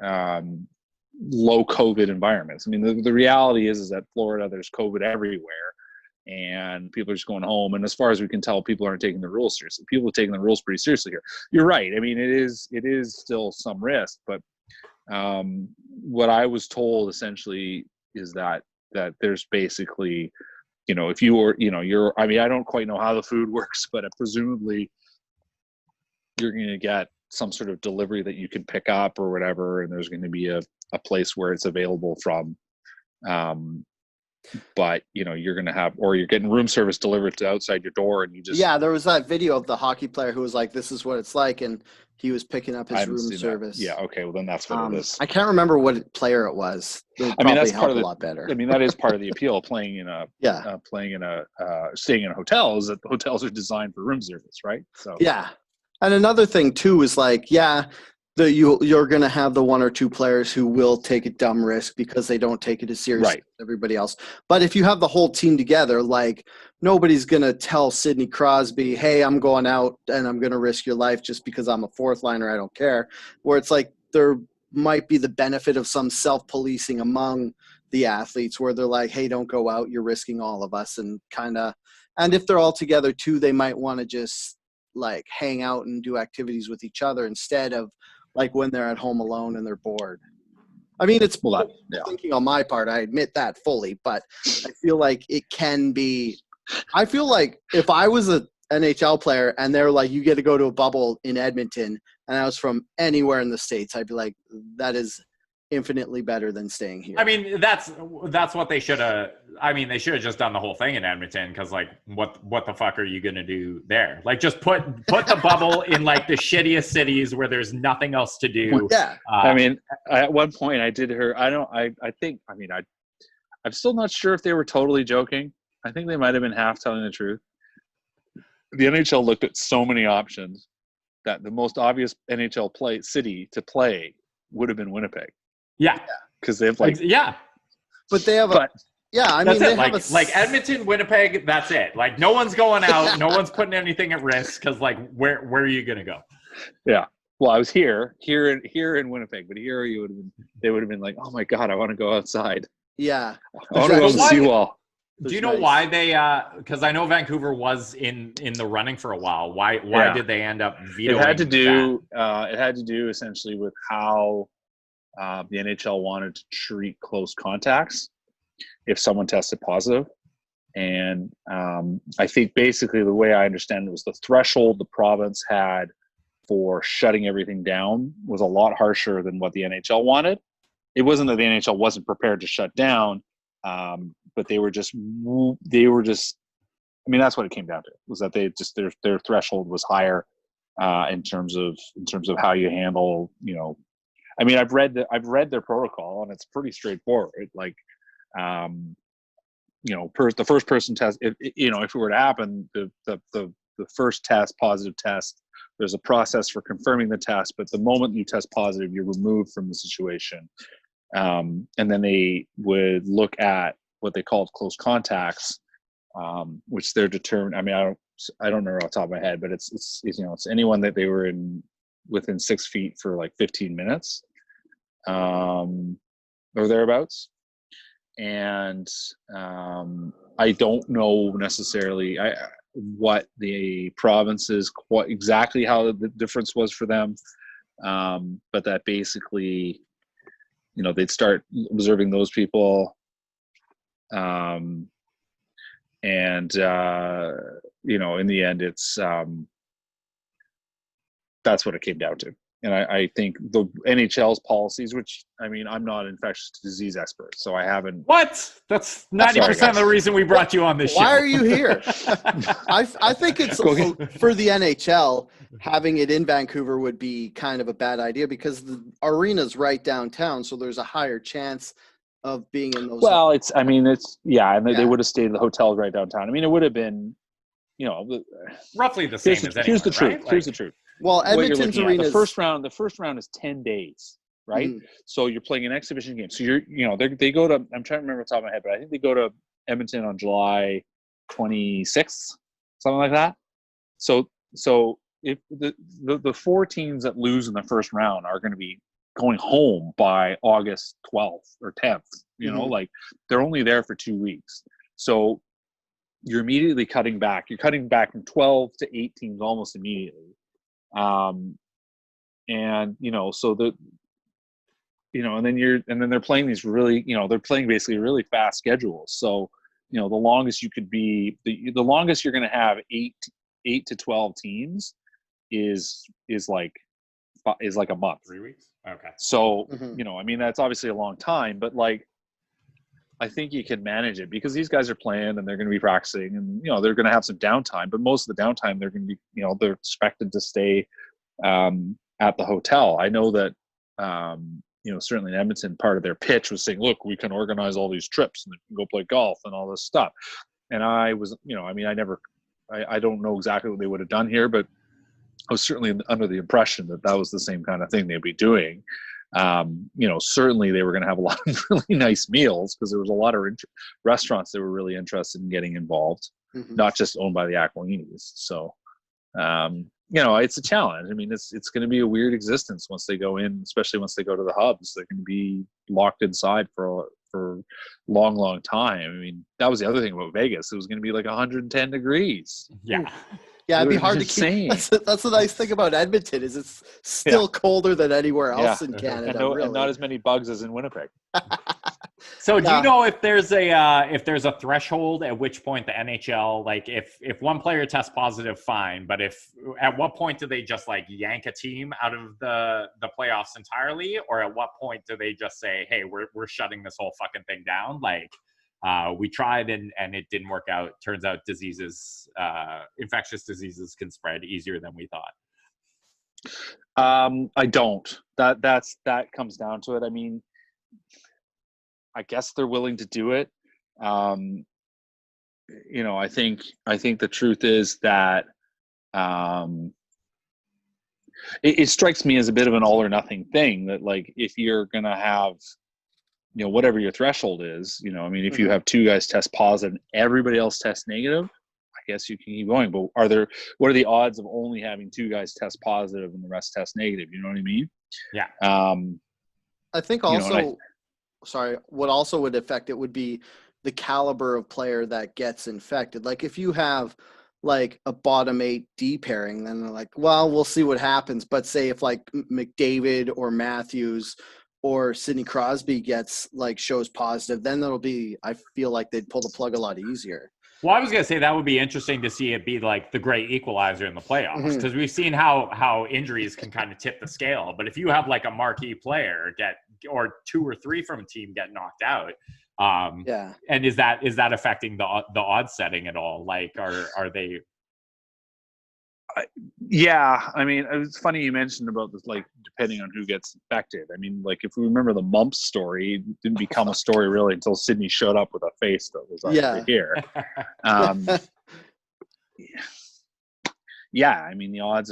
low COVID environments. I mean, the reality is that Florida, there's COVID everywhere, and people are just going home. And as far as we can tell, people aren't taking the rules seriously. People are taking the rules pretty seriously here. You're right. I mean, it is still some risk, but what I was told essentially is that there's basically, if you were, I mean, I don't quite know how the food works, but presumably you're going to get some sort of delivery that you can pick up or whatever, and there's going to be a place where it's available from. But you're going to have, or you're getting room service delivered to outside your door, and you just there was that video of the hockey player who was like, this is what it's like, and he was picking up his room service. That. Yeah, okay, well then that's what it is. I can't remember what player it was. I mean, that's part of a lot better. I mean, that is part of the appeal. Staying in a hotel is that the hotels are designed for room service, right? So and another thing too is like you're going to have the one or two players who will take a dumb risk because they don't take it as seriously as everybody else. But if you have the whole team together, like nobody's going to tell Sidney Crosby, hey, I'm going out and I'm going to risk your life just because I'm a fourth liner. I don't care. Where it's like there might be the benefit of some self-policing among the athletes where they're like, hey, don't go out. You're risking all of us, and and if they're all together too, they might want to just like hang out and do activities with each other instead of like when they're at home alone and they're bored. I mean, it's thinking on my part. I admit that fully, but I feel like it can be. I feel like if I was a NHL player and they're like, you get to go to a bubble in Edmonton, and I was from anywhere in the States, I'd be like, that is infinitely better than staying here. I mean, that's what they should have. I mean, they should have just done the whole thing in Edmonton, because like, what the fuck are you gonna do there? Like, just put the bubble in like the shittiest cities where there's nothing else to do. Yeah. I mean, at one point I did hear. I'm still not sure if they were totally joking. I think they might have been half telling the truth. The NHL looked at so many options, that the most obvious NHL city to play would have been Winnipeg. Yeah. Because they have like but they have I mean they have like Edmonton, Winnipeg, that's it. Like no one's going out, no one's putting anything at risk because like where are you gonna go? Yeah. Well, I was here in Winnipeg, but here they would have been like, oh my God, I want to go outside. Yeah. I want to go to the seawall. Do you know why they because I know Vancouver was in the running for a while. Why did they end up vetoing it had to do essentially with how the NHL wanted to treat close contacts if someone tested positive. And I think basically the way I understand it was the threshold the province had for shutting everything down was a lot harsher than what the NHL wanted. It wasn't that the NHL wasn't prepared to shut down, but they were just, I mean, that's what it came down to, was that they just, their threshold was higher in terms of how you handle, you know, I mean, I've read their protocol and it's pretty straightforward. Like, you know, the first person test, if it were to happen, the first positive test, there's a process for confirming the test, but the moment you test positive, you're removed from the situation. And then they would look at what they called close contacts, which they're determined. I mean, I don't know off the top of my head, but it's anyone that they were within 6 feet for like 15 minutes, or thereabouts. And I don't know necessarily what the provinces, exactly how the difference was for them, but that basically, you know, they'd start observing those people, and you know, in the end, it's that's what it came down to. And I think the NHL's policies, which, I mean, I'm not an infectious disease expert, so I haven't. What? That's 90% of the reason we brought you on this show. Why are you here? I think it's for the NHL, having it in Vancouver would be kind of a bad idea because the arena's right downtown, so there's a higher chance of being in those. Well, and they would have stayed in the hotel right downtown. I mean, it would have been, you know, roughly the same as anywhere, here's the truth. right? Here's the truth. Well, Edmonton's arena. The first round is 10 days, right? Mm-hmm. So you're playing an exhibition game. So they go to. I'm trying to remember off the top of my head, but I think they go to Edmonton on July 26th, something like that. So if the four teams that lose in the first round are going to be going home by August 12th or 10th. You know, like they're only there for 2 weeks. So you're immediately cutting back. You're cutting back from 12 to 8 teams almost immediately. And you know, so and then they're playing these really, you know, they're playing basically really fast schedules. So, you know, the longest you could be, the longest you're going to have 8 to 12 teams is like a month. 3 weeks. Okay. So, you know, I mean, that's obviously a long time, but like, I think you can manage it because these guys are playing and they're going to be practicing and, you know, they're going to have some downtime, but most of the downtime they're going to be, you know, they're expected to stay at the hotel. I know that, you know, certainly in Edmonton, part of their pitch was saying, look, we can organize all these trips and we can go play golf and all this stuff. And I was, you know, I mean, I don't know exactly what they would have done here, but I was certainly under the impression that was the same kind of thing they'd be doing. You know, certainly they were going to have a lot of really nice meals because there was a lot of restaurants that were really interested in getting involved, not just owned by the Aquilinis. So, you know, it's a challenge. I mean, it's going to be a weird existence once they go in, especially once they go to the hubs. They're going to be locked inside for a long, long time. I mean, that was the other thing about Vegas. It was going to be like 110 degrees. Yeah. Yeah, it'd be hard to keep. That's the nice thing about Edmonton is it's still colder than anywhere else in Canada, and not as many bugs as in Winnipeg. So, do you know if there's a threshold at which point the NHL, like if one player tests positive, fine, but at what point do they just like yank a team out of the playoffs entirely, or at what point do they just say, hey, we're shutting this whole fucking thing down, like? We tried and it didn't work out. Turns out infectious diseases can spread easier than we thought. I don't. That comes down to it. I mean, I guess they're willing to do it. You know, I think the truth is that it strikes me as a bit of an all or nothing thing that, like, if you're going to have, whatever your threshold is, I mean, if you have 2 guys test positive and everybody else tests negative, I guess you can keep going. But what are the odds of only having 2 guys test positive and the rest test negative? You know what I mean? Yeah. I think also, what also would affect it would be the caliber of player that gets infected. Like if you have like a bottom 8 D pairing, then they're like, well, we'll see what happens. But say if like McDavid or Matthews or Sidney Crosby shows positive, then I feel like they'd pull the plug a lot easier. Well, I was going to say that would be interesting to see it be like the great equalizer in the playoffs, because we've seen how injuries can kind of tip the scale. But if you have like a marquee player or 2 or 3 from a team get knocked out, and is that affecting the odds setting at all? Like, are they? Yeah, I mean, it's funny you mentioned about this, like, depending on who gets infected. I mean, like, if we remember the mumps story, it didn't become a story really until Sydney showed up with a face that was over here. Yeah, I mean, the odds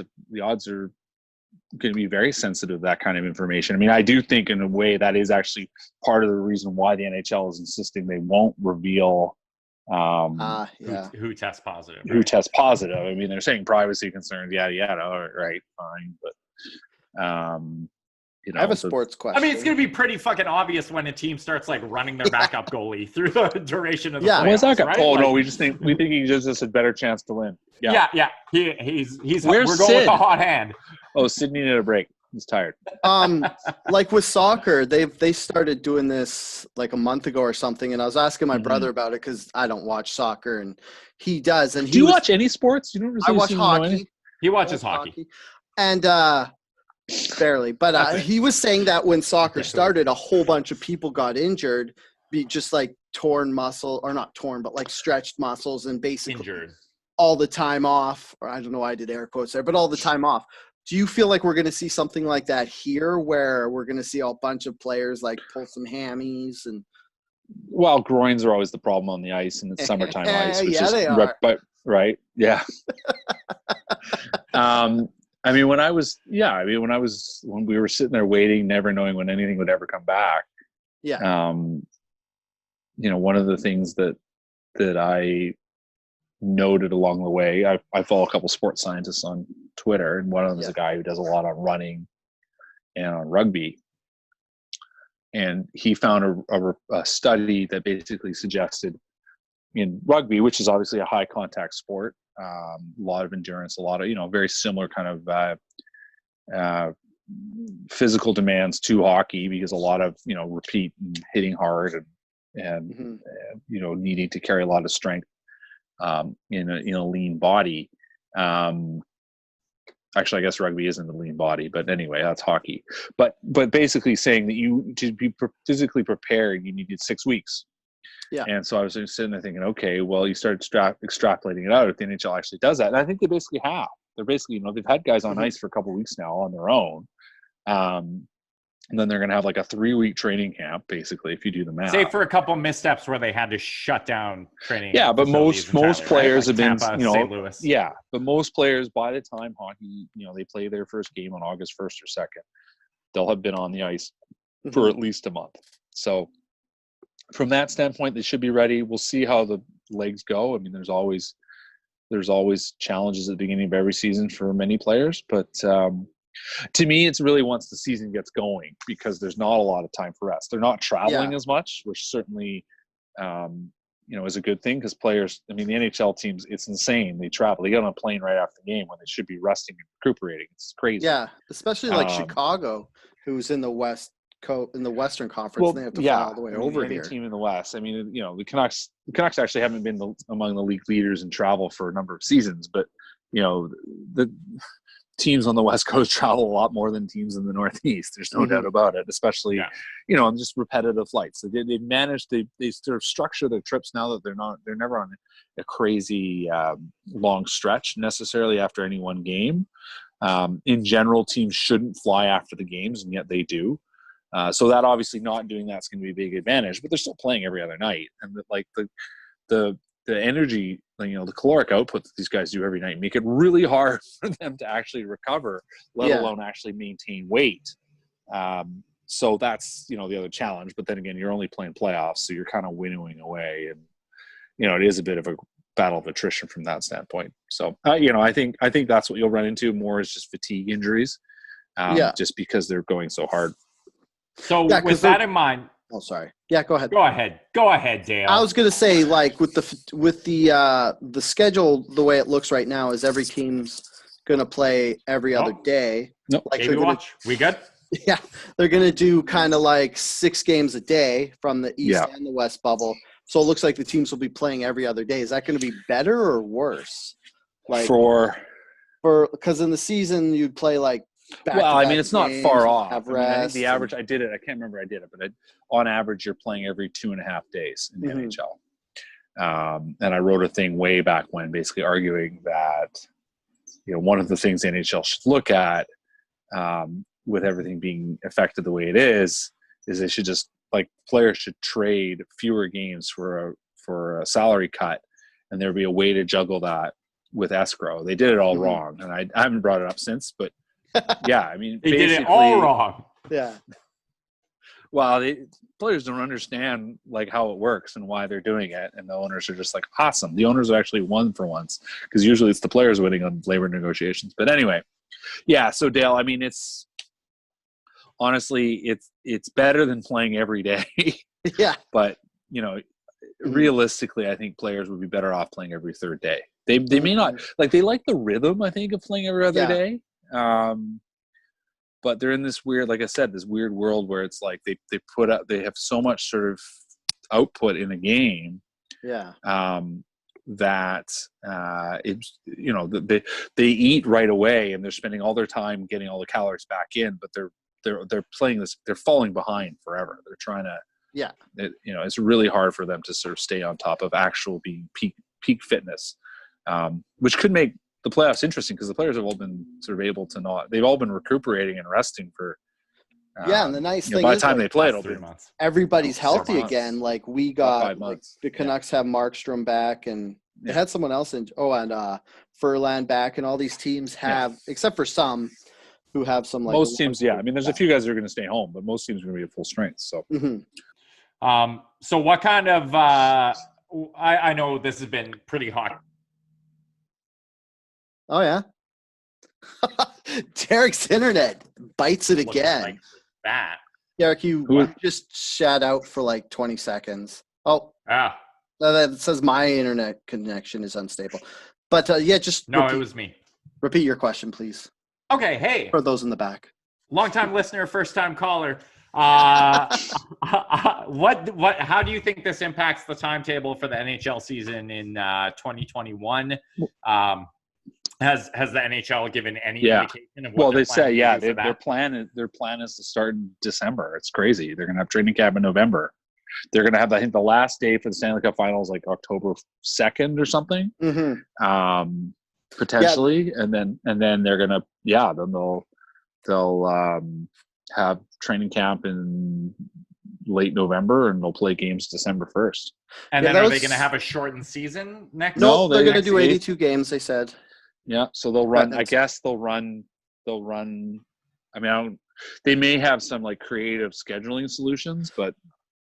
are going to be very sensitive to that kind of information. I mean, I do think in a way that is actually part of the reason why the NHL is insisting they won't reveal who tests positive. Who tests positive. I mean, they're saying privacy concerns, yada yada. All right, fine, but I have a sports question. I mean, it's going to be pretty fucking obvious when a team starts like running their backup goalie through the duration of the playoffs. Where's that guy? Right? Oh no, we think he gives us a better chance to win. Yeah. He's Where's we're going Sid? with a hot hand. Oh, Sid needed a break. He's tired. Like with soccer, they started doing this like a month ago or something, and I was asking my brother about it because I don't watch soccer and he does. And do you watch any sports? You don't really I watch hockey. He watches hockey. And barely, but he was saying that when soccer started, a whole bunch of people got injured, just like torn muscle, or not torn, but like stretched muscles, and basically injured all the time off. Or I don't know why I did air quotes there, but all the time off. Do you feel like we're going to see something like that here, where we're going to see a bunch of players like pull some hammies? And well, groins are always the problem on the ice, and it's summertime ice. Which they are. Right? Yeah. I mean, when we were sitting there waiting, never knowing when anything would ever come back. Yeah. One of the things that I noted along the way, I follow a couple sports scientists on Twitter, and one of them is a guy who does a lot on running and on rugby. And he found a study that basically suggested in rugby, which is obviously a high contact sport, a lot of endurance, a lot of, very similar kind of physical demands to hockey, because a lot of, repeat and hitting hard and needing to carry a lot of strength in a lean body. Actually, I guess rugby isn't a lean body, but anyway, that's hockey. But basically saying that to be physically prepared, you needed 6 weeks. Yeah. And so I was sitting there thinking, okay, well, you start extrapolating it out if the NHL actually does that. And I think they basically have. They're basically, they've had guys on ice for a couple of weeks now on their own. And then they're going to have like a 3-week training camp, basically, if you do the math. Say for a couple missteps where they had to shut down training. Yeah, but most players have been, St. Louis. Yeah, but most players, by the time hockey, they play their first game on August 1st or 2nd, they'll have been on the ice for at least a month. So from that standpoint, they should be ready. We'll see how the legs go. I mean, there's always challenges at the beginning of every season for many players, but to me, it's really once the season gets going, because there's not a lot of time for rest. They're not traveling as much, which certainly, is a good thing, because players, I mean, the NHL teams, it's insane. They travel. They get on a plane right after the game when they should be resting and recuperating. It's crazy. Yeah, especially like Chicago, who's in the Western Conference. And they have to fly all the way over any here. Team in the West. I mean, the Canucks actually haven't been among the league leaders in travel for a number of seasons, but the teams on the West Coast travel a lot more than teams in the Northeast. There's no doubt about it, especially, on just repetitive flights. They've managed, they sort of structure their trips now that they're never on a crazy long stretch necessarily after any one game. In general, teams shouldn't fly after the games, and yet they do. So that obviously not doing that's going to be a big advantage, but they're still playing every other night. And the energy, the caloric output that these guys do every night make it really hard for them to actually recover, let alone actually maintain weight. So that's, the other challenge. But then again, you're only playing playoffs, so you're kind of winnowing away. And, it is a bit of a battle of attrition from that standpoint. So, I think that's what you'll run into more is just fatigue injuries, just because they're going so hard. So with that in mind. Oh, sorry. Yeah, go ahead. Go ahead, Dale. I was gonna say, like, with the schedule, the way it looks right now is every team's gonna play every other day. Nope. Like watch. We good? Yeah, they're gonna do kind of like 6 games a day from the East and the West bubble. So it looks like the teams will be playing every other day. Is that going to be better or worse? Like because in the season you'd play like. It's not far off. I think the average, I did it. I can't remember I did it, but on average, you're playing every 2.5 days in the NHL. And I wrote a thing way back when, basically arguing that, one of the things the NHL should look at, with everything being affected the way it is they should just, like, players should trade fewer games for a salary cut, and there'd be a way to juggle that with escrow. They did it all wrong, and I haven't brought it up since, but yeah, they did it all wrong. Yeah. Well, players don't understand like how it works and why they're doing it, and the owners are just like, awesome. The owners are actually won for once, because usually it's the players winning on labor negotiations. But anyway, yeah. So Dale, it's honestly it's better than playing every day. Yeah. But realistically, I think players would be better off playing every third day. They may not like they like the rhythm, I think, of playing every other day. But they're in this weird, like I said, this weird world where it's like they have so much sort of output in a game. Yeah. That it's they eat right away, and they're spending all their time getting all the calories back in, but they're playing this, they're falling behind forever. They're trying to it's really hard for them to sort of stay on top of actual being peak fitness, which could make the playoffs interesting, because the players have all been sort of able to they've all been recuperating and resting for and the nice thing by is, the time like, they play, it'll be months. Everybody's healthy again. Like, we got the Canucks have Markstrom back, and they had someone else and Furlan back, and all these teams have, except for some who have some, like, most teams. Yeah, there's a few guys that are going to stay home, but most teams are going to be at full strength. So, so what kind of? I know this has been pretty hot. Oh yeah. Derek's internet bites it again. Like that. Derek, you just shat out for like 20 seconds. Oh. That says my internet connection is unstable. But just it was me. Repeat your question, please. Okay, hey. For those in the back. Long-time listener, first-time caller. How do you think this impacts the timetable for the NHL season in 2021? Has the NHL given any indication of what they say their plan is to start in December. It's crazy. They're going to have training camp in November. They're going to have, I think, the last day for the Stanley Cup Finals like October 2nd or something, potentially, and then they're going to then they'll have training camp in late November, and they'll play games December 1st. And then are they going to have a shortened season next? No, they're going to do 82 games. They said. Yeah, so they'll run. I guess they'll run. They may have some like creative scheduling solutions, but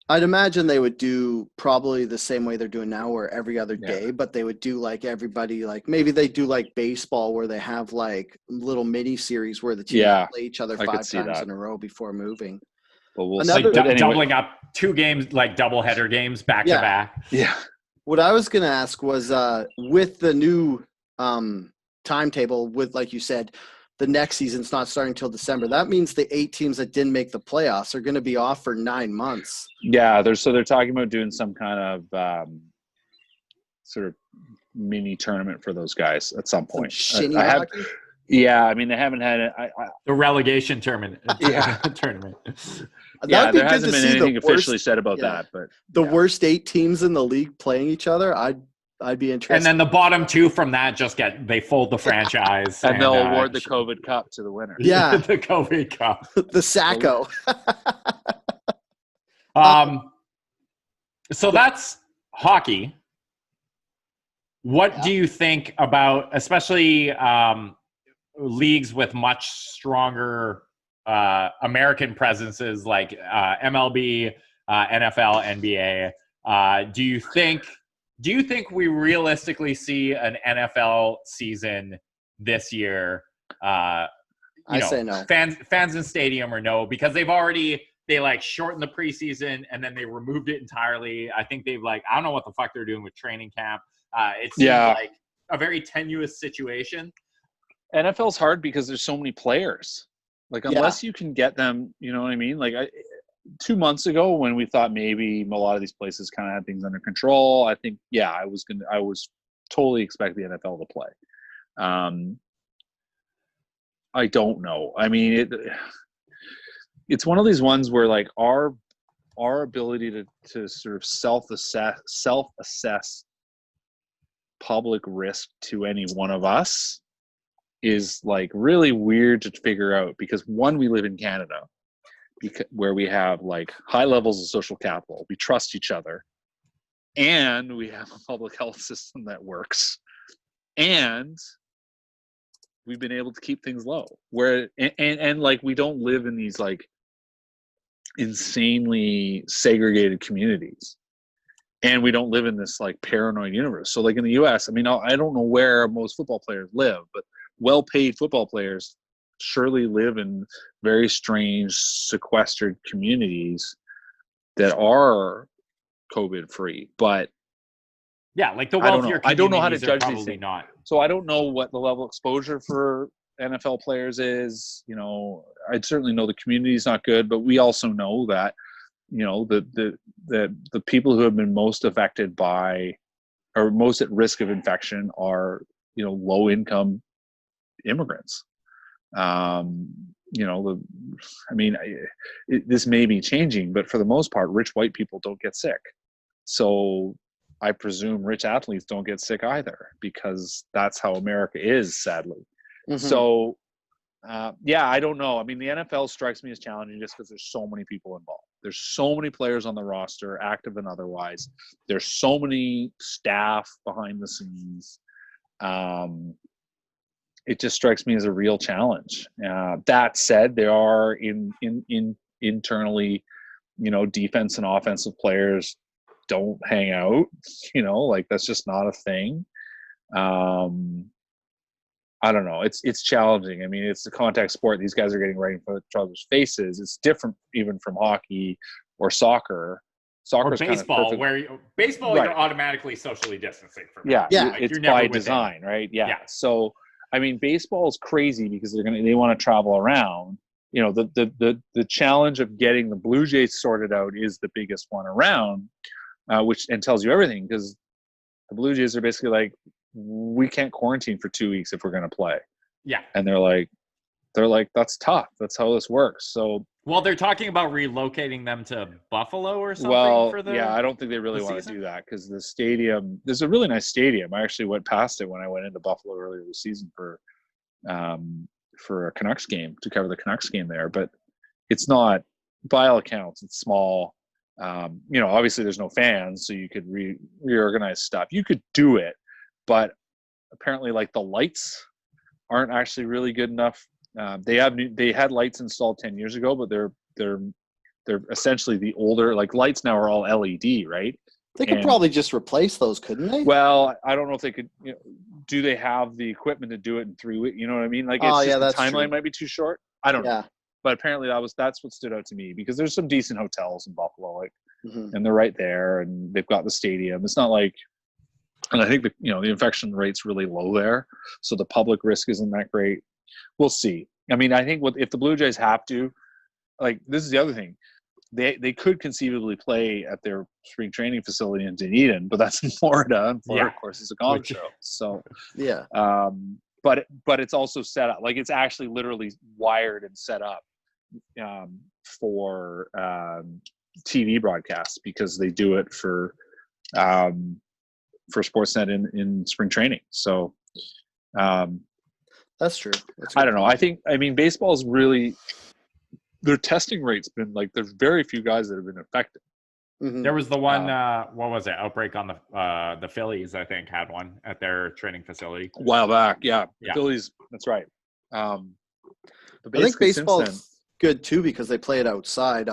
I'd imagine they would do probably the same way they're doing now, where every other day. But they would do like everybody, like maybe they do like baseball, where they have like little mini series where the teams play each other 5 times in a row before moving. But we'll doubling up 2 games, like doubleheader games back to back. Yeah. What I was going to ask was with the new timetable, with, like you said, the next season's not starting until December. That means the 8 teams that didn't make the playoffs are going to be off for 9 months. Yeah, they're talking about doing some kind of sort of mini tournament for those guys at some point. Shinny hockey? Yeah, they haven't had it. The relegation tournament. Tournament. Yeah, there hasn't been anything officially said about that. But the worst 8 teams in the league playing each other, I'd be interested. And then the bottom 2 from that they fold the franchise. and they'll award the COVID Cup to the winner. Yeah. The COVID Cup. The Sacco. So that's hockey. What do you think about, especially leagues with much stronger American presences like MLB, NFL, NBA? Do you think we realistically see an NFL season this year? I say no. Fans in stadium or no, because they like shortened the preseason and then they removed it entirely. I think they've I don't know what the fuck they're doing with training camp. It seems like a very tenuous situation. NFL's hard because there's so many players. Unless you can get them, you know what I mean? 2 months ago when we thought maybe a lot of these places kind of had things under control, I think, I was totally expect the NFL to play. I don't know. I mean, it's one of these ones where our ability to sort of self-assess public risk to any one of us is really weird to figure out, because one, we live in Canada where we have high levels of social capital. We trust each other, and we have a public health system that works, and we've been able to keep things low and we don't live in these insanely segregated communities, and we don't live in this paranoid universe. So in the US, I mean, I don't know where most football players live, but well-paid football players surely live in very strange sequestered communities that are COVID free. But the wealthier I don't know how to judge probably these things. Not. So I don't know what the level of exposure for NFL players is. I'd certainly know the community is not good, but we also know that the people who have been most affected by or most at risk of infection are low income immigrants. This may be changing, but for the most part, rich white people don't get sick. So I presume rich athletes don't get sick either, because that's how America is, sadly. Mm-hmm. So, I don't know. I mean, the NFL strikes me as challenging just because there's so many people involved. There's so many players on the roster, active and otherwise. There's so many staff behind the scenes. It just strikes me as a real challenge. That said, there are internally, defense and offensive players don't hang out. That's just not a thing. I don't know. It's challenging. I mean, it's a contact sport. These guys are getting right in front of each other's faces. It's different even from hockey or soccer. Soccer or baseball, you're automatically socially distancing from. Yeah, it's by design, right? Yeah. So, I mean, baseball is crazy because they want to travel around. The challenge of getting the Blue Jays sorted out is the biggest one around, which tells you everything, because the Blue Jays are basically we can't quarantine for 2 weeks if we're going to play. Yeah. And they're like, that's tough. That's how this works. So, well, they're talking about relocating them to Buffalo or something. I don't think they really want to do that, because the stadium, there's a really nice stadium. I actually went past it when I went into Buffalo earlier this season for a Canucks game, to cover the Canucks game there. But it's not, by all accounts, it's small. Obviously there's no fans, so you could reorganize stuff. You could do it, but apparently the lights aren't actually really good enough. They had lights installed 10 years ago, but they're essentially the older lights now are all LED, right? They could probably just replace those, couldn't they? Well, I don't know if they could. Do they have the equipment to do it in 3 weeks? You know what I mean? The timeline might be too short. I don't know. But apparently that's what stood out to me, because there's some decent hotels in Buffalo, and they're right there, and they've got the stadium. It's not and I think the infection rate's really low there, so the public risk isn't that great. We'll see. I mean, I think if the Blue Jays have to, this is the other thing, they could conceivably play at their spring training facility in Dunedin, but that's in Florida, and Florida, of course, is a golf show. So yeah. But it's also set up, it's actually literally wired and set up for TV broadcasts, because they do it for Sportsnet in spring training. So that's true. I don't know. I mean, baseball is really, their testing rate's been there's very few guys that have been affected. There was the one, what was it? Outbreak on the Phillies, I think, had one at their training facility. A while back, yeah. The Phillies, that's right. But I think baseball's since good too because they play it outside,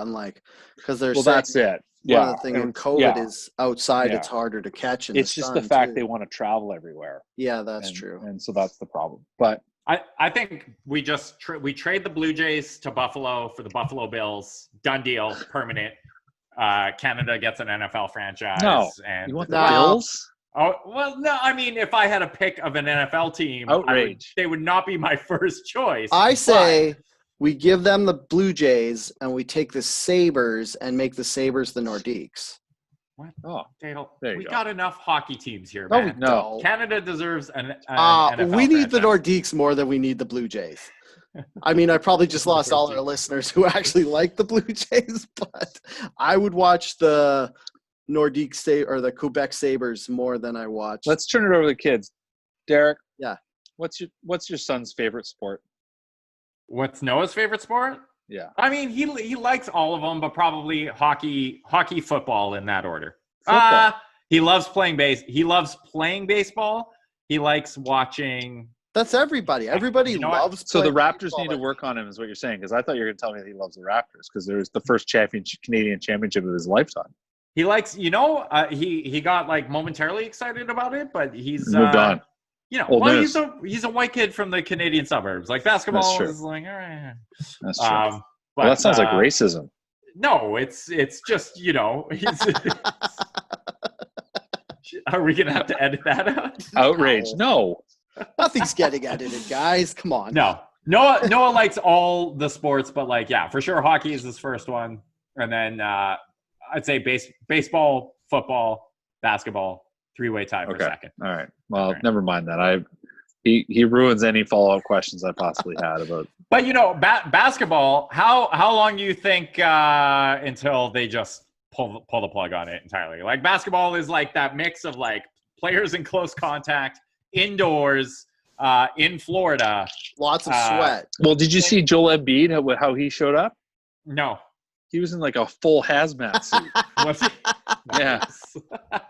because they're saying that's it. Yeah. one of the things with COVID is outside it's harder to catch in it's the just sun the fact too. they want to travel everywhere. Yeah, that's true. And so that's the problem. But I think we just we trade the Blue Jays to Buffalo for the Buffalo Bills. Done deal, permanent. Canada gets an NFL franchise. No, and you want the Bills? Oh, well, no, I mean, if I had a pick of an NFL team, Outrage. They would not be my first choice. I say we give them the Blue Jays and we take the Sabres and make the Sabres the Nordiques. What? Oh, Dale, there you we go. got enough hockey teams here, No, man. we don't. Canada deserves an NFL we need the franchise. Nordiques more than we need the Blue Jays. I mean, I probably just lost all our listeners who actually like the Blue Jays, but I would watch the Nordique or the Quebec Sabres more than I watch. Let's turn it over to the kids. Derek. Yeah. What's your son's favorite sport? What's Noah's favorite sport? Yeah. I mean, he likes all of them, but probably hockey, football in that order. Football. He loves playing He loves playing baseball. He likes watching. That's everybody. Everybody loves. So the Raptors baseball. need to work on him, is what you're saying? Because I thought you were going to tell me that he loves the Raptors because there's the first Canadian championship of his lifetime. He likes, he got like momentarily excited about it, but he's moved on. He's a white kid from the Canadian suburbs. Like basketball is like, all right. That's true. But that sounds like racism. No, it's just he's. Are we gonna have to edit that out? Outrage. No. Nothing's getting edited, guys. Come on. No. Noah likes all the sports, but for sure hockey is his first one. And then I'd say baseball, football, basketball, three-way tie for second. All right. Well, never mind that. He ruins any follow-up questions I possibly had about. But basketball, how long do you think until they just pull the plug on it entirely? Like basketball is like that mix of like players in close contact, indoors, in Florida. Lots of sweat. Well, did you see Joel Embiid, how he showed up? No. He was in like a full hazmat suit. Was he? Yeah.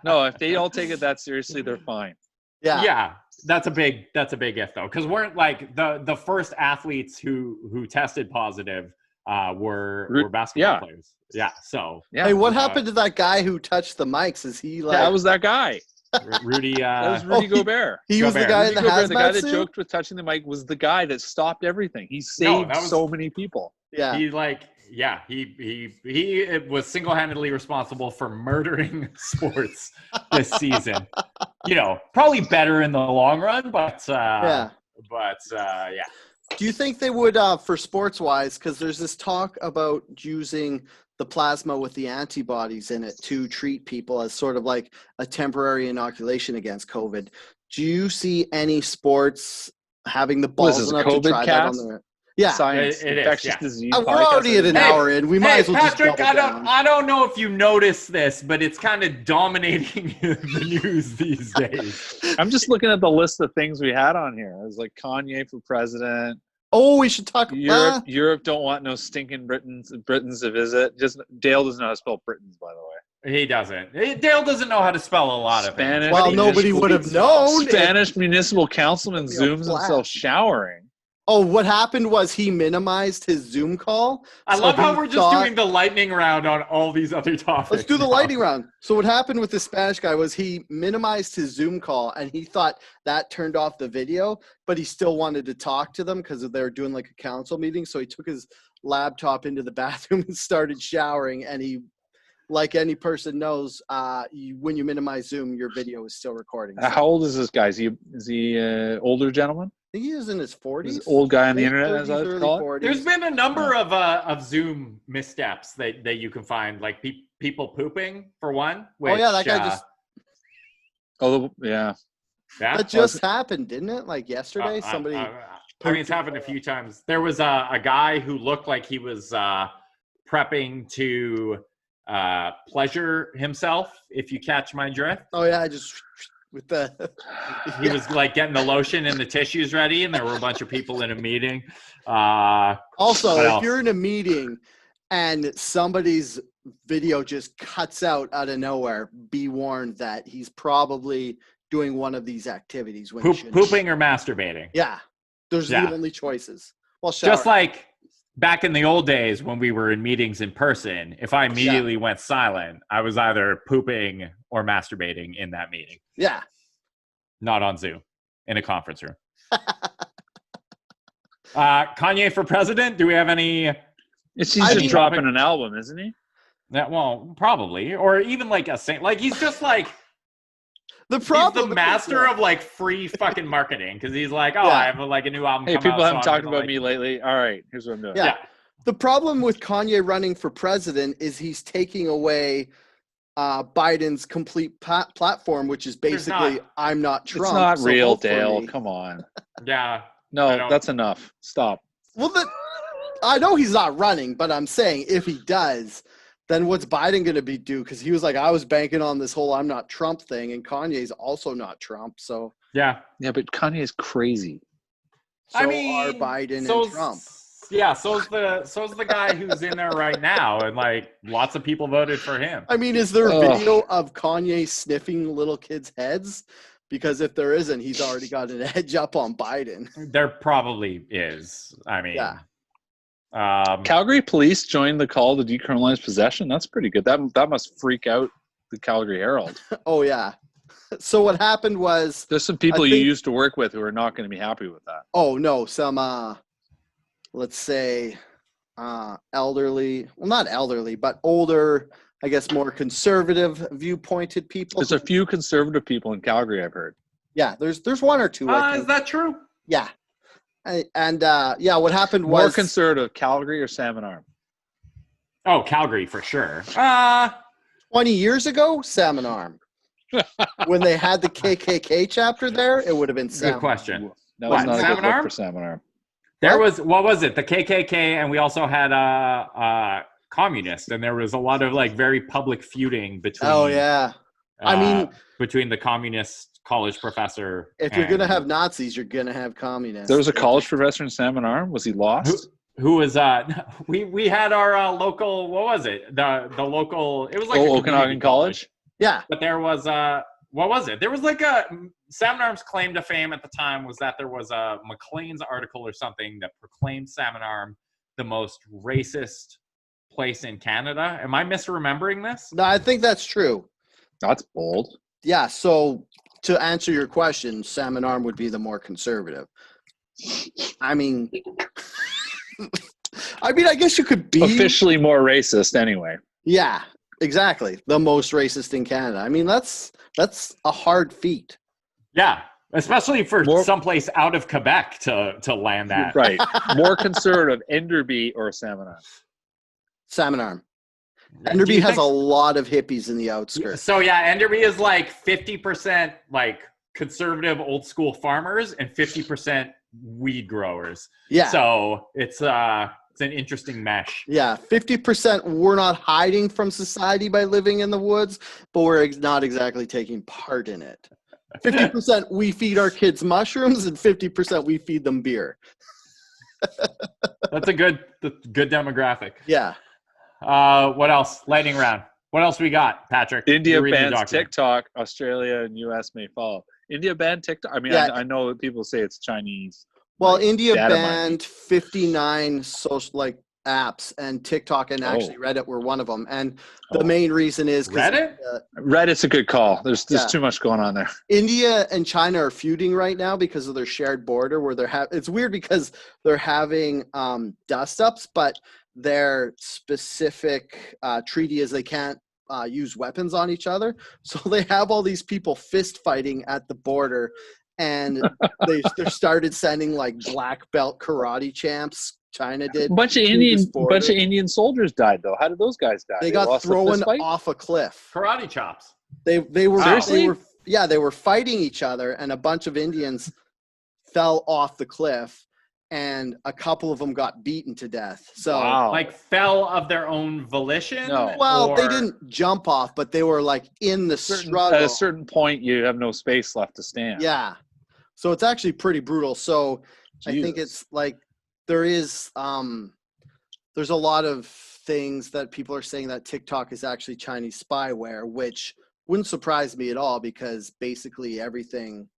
No, if they all take it that seriously, they're fine. Yeah. Yeah. That's a big if though, because weren't like the first athletes who tested positive were basketball players. Yeah. So hey, what happened to that guy who touched the mics? Is he like? That was that guy. Rudy. That was Rudy Gobert. He was the guy in the hazmat suit. The guy that joked with touching the mic was the guy that stopped everything. He saved so many people. Yeah. He was single-handedly responsible for murdering sports this season. Probably better in the long run, but yeah. Do you think they would, for sports-wise, because there's this talk about using the plasma with the antibodies in it to treat people as sort of like a temporary inoculation against COVID. Do you see any sports having the balls enough to try that on there? Yeah, science, it infectious is, disease. We're already at an hour in. We might as well Patrick, just double down. I don't know if you noticed this, but it's kind of dominating the news these days. I'm just looking at the list of things we had on here. It was like Kanye for president. Oh, we should talk about Europe don't want no stinking Britons to visit. Dale doesn't know how to spell Britons, by the way. He doesn't. Dale doesn't know how to spell a lot of Spanish. things. Well, nobody would have known. Spanish municipal councilman zooms himself showering. Oh, what happened was he minimized his Zoom call. I love how we're just doing the lightning round on all these other topics. Let's do the lightning round. So what happened with the Spanish guy was he minimized his Zoom call, and he thought that turned off the video, but he still wanted to talk to them because they were doing like a council meeting. So he took his laptop into the bathroom and started showering, and he, like any person knows, when you minimize Zoom, your video is still recording. So. How old is this guy? Is he an older gentleman? I think he is in his 40s. He's an old guy on the internet, as I call it. There's been a number of Zoom missteps that you can find, like people pooping for one. Which, that guy just. Yeah. That just happened, didn't it? Like yesterday, somebody. I mean, it's happened a few times. There was a guy who looked like he was prepping to pleasure himself, if you catch my drift. Oh yeah, with the he was like getting the lotion and the tissues ready, and there were a bunch of people in a meeting. Also, if you're in a meeting and somebody's video just cuts out of nowhere, be warned that he's probably doing one of these activities. When Pooping or masturbating. Yeah. Those are the only choices. Well, just like back in the old days when we were in meetings in person, if I immediately went silent, I was either pooping or masturbating in that meeting. Yeah. Not on Zoom, in a conference room. Kanye for president? Do we have any? He's just dropping an album, isn't he? Well, probably. Or even like he's just like he's the master of like free fucking marketing, because he's like, I have like a new album. Hey, people haven't talked about me lately. All right, here's what I'm doing. Yeah. The problem with Kanye running for president is he's taking away Biden's complete platform, which is basically I'm not Trump. It's not real, Dale. Come on. Yeah. No, that's enough. Stop. Well, I know he's not running, but I'm saying if he does, then what's Biden going to do? Because he was like, I was banking on this whole I'm not Trump thing, and Kanye's also not Trump. So yeah, but Kanye's crazy. So are Biden and Trump. Yeah, so's the guy who's in there right now, and like lots of people voted for him. I mean, is there a video of Kanye sniffing little kids' heads? Because if there isn't, he's already got an edge up on Biden. There probably is. I mean, Calgary police joined the call to decriminalize possession. That's pretty good. That must freak out the Calgary Herald. Oh yeah. So what happened was there's some people you used to work with who are not going to be happy with that. Oh no, some let's say elderly, well not elderly, but older, I guess more conservative viewpointed people. There's a few conservative people in Calgary, I've heard. Yeah, there's one or two. Is that true? Yeah. And what happened was more conservative, Calgary or Salmon Arm? Oh, Calgary for sure. 20 years ago, Salmon Arm. When they had the KKK chapter there, it would have been Salmon. Good question. That was not a good look for Salmon Arm. There was, what was it? The KKK, and we also had communist, and there was a lot of like very public feuding between. Oh yeah. I mean, between the communist college professor. If you're gonna have Nazis, you're gonna have communists. There was a college professor in Salmon Arm. Was he lost? Who was we had our local, what was it? The local, it was like Okanagan College. Yeah. But there was what was it? There was like a Salmon Arm's claim to fame at the time was that there was a Maclean's article or something that proclaimed Salmon Arm the most racist place in Canada. Am I misremembering this? No, I think that's true. That's bold. Yeah, so to answer your question, Salmon Arm would be the more conservative. I mean, I guess you could be officially more racist anyway. Yeah, exactly. The most racist in Canada. I mean, that's a hard feat. Yeah, especially for someplace out of Quebec to land that. Right. More conservative, Enderby or Salmon Arm? Salmon Arm. Enderby has a lot of hippies in the outskirts. So yeah, Enderby is like 50% like conservative old school farmers and 50% weed growers. Yeah. So it's an interesting mesh. Yeah, 50% we're not hiding from society by living in the woods, but we're not exactly taking part in it. 50% we feed our kids mushrooms and 50% we feed them beer. That's a good demographic. Yeah. What else? Lightning round. What else we got, Patrick? India bans TikTok. Australia and US may follow. India banned TikTok. I mean, yeah. I know people say it's Chinese. Well, India banned 59 social apps, and TikTok and actually Reddit were one of them. And the main reason is Reddit. Reddit's a good call. There's too much going on there. India and China are feuding right now because of their shared border, where it's weird because they're having dust ups, but their specific treaty is they can't use weapons on each other. So they have all these people fist fighting at the border, and they started sending like black belt karate champs. China did. A bunch of Indian soldiers died though. How did those guys die? They got thrown off a cliff. Karate chops. They were seriously? They were fighting each other, and a bunch of Indians fell off the cliff, and a couple of them got beaten to death. So like fell of their own volition? No. Well, they didn't jump off, but they were like in the struggle. At a certain point, you have no space left to stand. Yeah. So it's actually pretty brutal. So Jesus. I think it's like there is there's a lot of things that people are saying that TikTok is actually Chinese spyware, which wouldn't surprise me at all because basically everything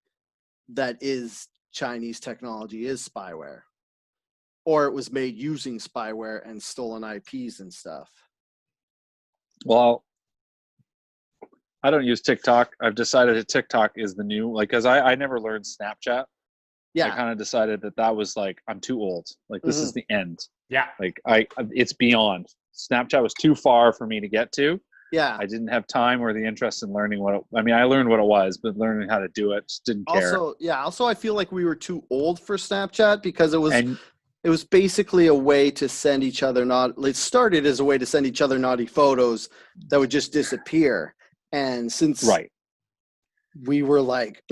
that is Chinese technology is spyware, or it was made using spyware and stolen IPs and stuff. Well, I don't use TikTok. I've decided that TikTok is the new, like, because I never learned Snapchat. Yeah. I kind of decided that was like, I'm too old. Like, this is the end. Yeah. Like, it's beyond. Snapchat was too far for me to get to. Yeah. I didn't have time or the interest in learning I learned what it was, but learning how to do it, just didn't care. Also, I feel like we were too old for Snapchat because it was basically a way to send each other it started as a way to send each other naughty photos that would just disappear. And since we were like,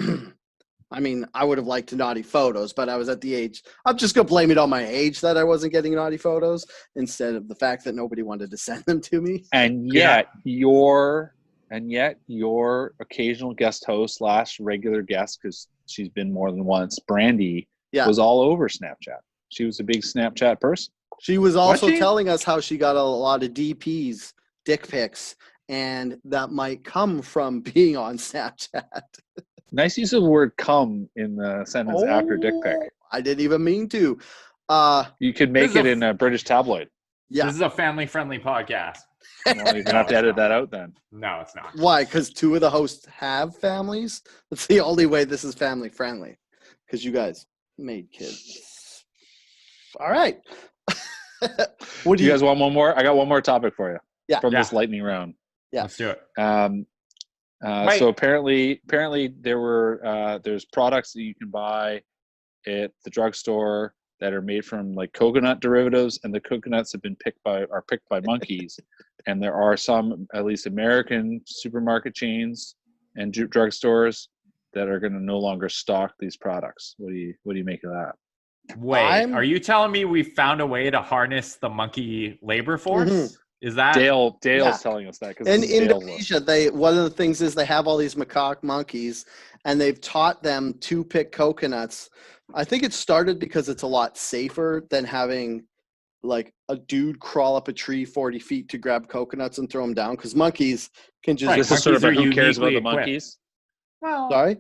I mean, I would have liked naughty photos, but I was at the age, I'm just going to blame it on my age that I wasn't getting naughty photos instead of the fact that nobody wanted to send them to me. And yet your occasional guest host / regular guest, because she's been more than once, Brandy, was all over Snapchat. She was a big Snapchat person. She was also telling us how she got a lot of DPs, dick pics, and that might come from being on Snapchat. Nice use of the word "come" in the sentence after dick pic. I didn't even mean to. You could make it in a British tabloid. Yeah. This is a family-friendly podcast. Well, you're going to have to edit that out then. No, it's not. Why? Because 2 of the hosts have families? That's the only way this is family-friendly. Because you guys made kids. All right. What do you guys want one more? I got one more topic for you. Yeah. From this lightning round. Yeah. Let's do it. So apparently there's products that you can buy at the drugstore that are made from like coconut derivatives, and the coconuts have been picked by monkeys. And there are some, at least American supermarket chains and drugstores that are going to no longer stock these products. What do you make of that? Wait, are you telling me we found a way to harness the monkey labor force? Mm-hmm. Is that Dale's telling us that? In Indonesia, one of the things is they have all these macaque monkeys, and they've taught them to pick coconuts. I think it started because it's a lot safer than having like a dude crawl up a tree 40 feet to grab coconuts and throw them down, because monkeys can just. This is sort of who cares about the monkeys. Well, sorry?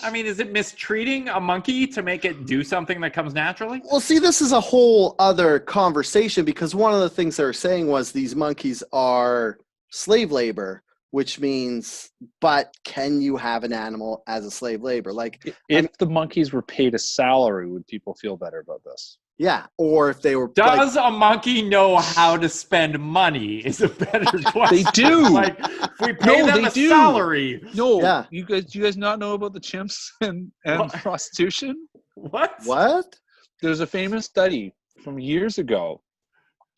I mean, is it mistreating a monkey to make it do something that comes naturally? Well, see, this is a whole other conversation, because one of the things they were saying was these monkeys are slave labor, which means, but can you have an animal as a slave labor? Like, if the monkeys were paid a salary, would people feel better about this? Yeah, or if they were. Does a monkey know how to spend money? Is a better question. They do. Like, if we pay them a salary. No, yeah. You guys not know about the chimps and prostitution? What? There's a famous study from years ago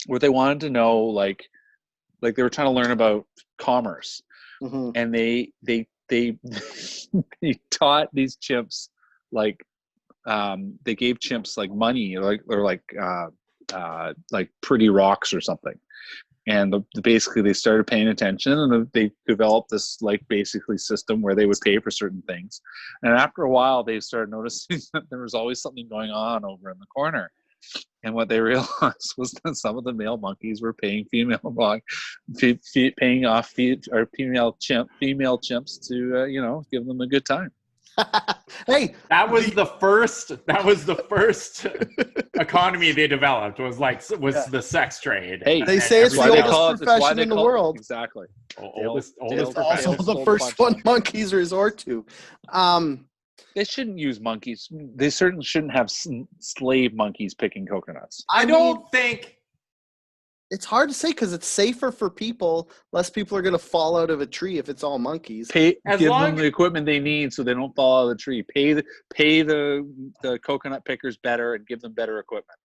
where they wanted to know, like they were trying to learn about commerce, and they taught these chimps they gave chimps like money or pretty rocks or something, and basically they started paying attention, and they developed this basically system where they would pay for certain things, and after a while they started noticing that there was always something going on over in the corner. And what they realized was that some of the male monkeys were paying female chimps to give them a good time. Hey, that was the first economy they developed was the sex trade. Hey, they say it's the oldest profession in the world. Exactly. Oldest also the first one monkeys resort to. They shouldn't use monkeys. They certainly shouldn't have slave monkeys picking coconuts. I don't think. It's hard to say because it's safer for people. Less people are going to fall out of a tree if it's all monkeys. Give them the equipment they need so they don't fall out of the tree. Pay the coconut pickers better and give them better equipment.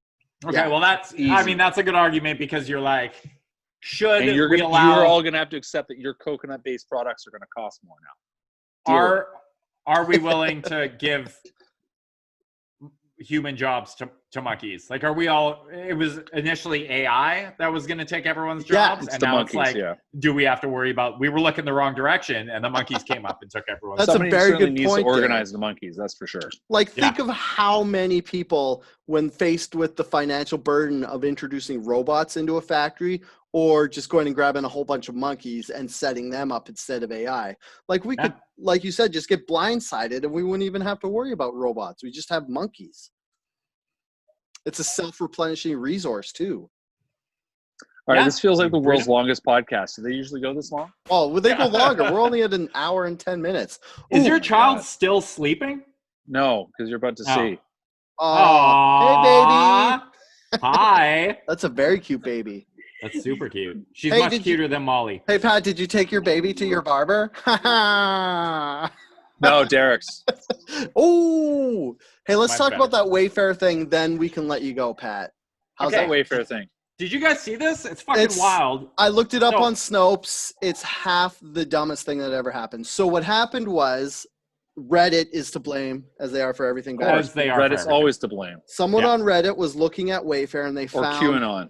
Okay, well that's easy. I mean, that's a good argument, because you're like, you're all going to have to accept that your coconut-based products are going to cost more now. Are we willing to give human jobs to monkeys? Like, are we all? It was initially AI that was going to take everyone's jobs, it's and the now monkeys, it's like, yeah. do we have to worry about? We were looking the wrong direction, and the monkeys came up and took everyone's. That's a Somebody very certainly good needs point, to organize the monkeys, that's for sure. Like, think of how many people, when faced with the financial burden of introducing robots into a factory or just going and grabbing a whole bunch of monkeys and setting them up instead of AI. Like, we could, like you said, just get blindsided and we wouldn't even have to worry about robots. We just have monkeys. It's a self-replenishing resource, too. All right, this feels like the world's longest podcast. Do they usually go this long? Oh, well, they go longer. We're only at an hour and 10 minutes. Is your child still sleeping? No, because you're about to see. Oh, hey, baby. Hi. That's a very cute baby. That's super cute. She's much cuter than Molly. Hey, Pat, did you take your baby to your barber? No, Derek's. Oh, hey, let's talk about that Wayfair thing. Then we can let you go, Pat. How's that Wayfair thing? Did you guys see this? It's fucking wild. I looked it up on Snopes. It's half the dumbest thing that ever happened. So what happened was Reddit is to blame, as they are for everything. As they are. Reddit's always to blame. Someone on Reddit was looking at Wayfair and they found. Or QAnon.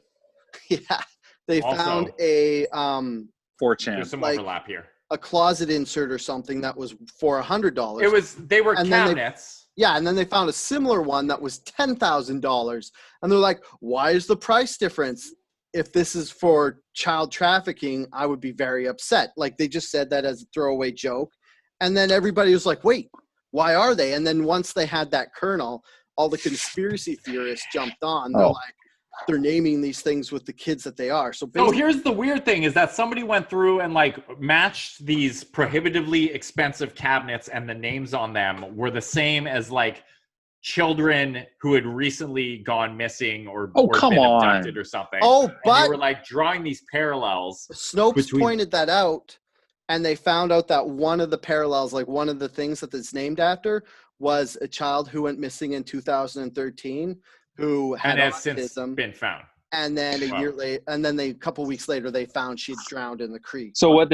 Yeah. They found a 4chan. There's some overlap here. A closet insert or something that was for $100. They were cabinets. And then they found a similar one that was $10,000. And they're like, why is the price difference? If this is for child trafficking, I would be very upset. Like, they just said that as a throwaway joke. And then everybody was like, wait, why are they? And then once they had that kernel, all the conspiracy theorists jumped on. They're like, they're naming these things with the kids that they are. So here's the weird thing is that somebody went through and like matched these prohibitively expensive cabinets and the names on them were the same as like children who had recently gone missing or been abducted or something. Oh, but and they were like drawing these parallels. Snopes pointed that out and they found out that one of the parallels, like one of the things that it's named after, was a child who went missing in 2013. Who had has autism, since been found. And then a year later, and then a couple weeks later, they found she'd drowned in the creek. So what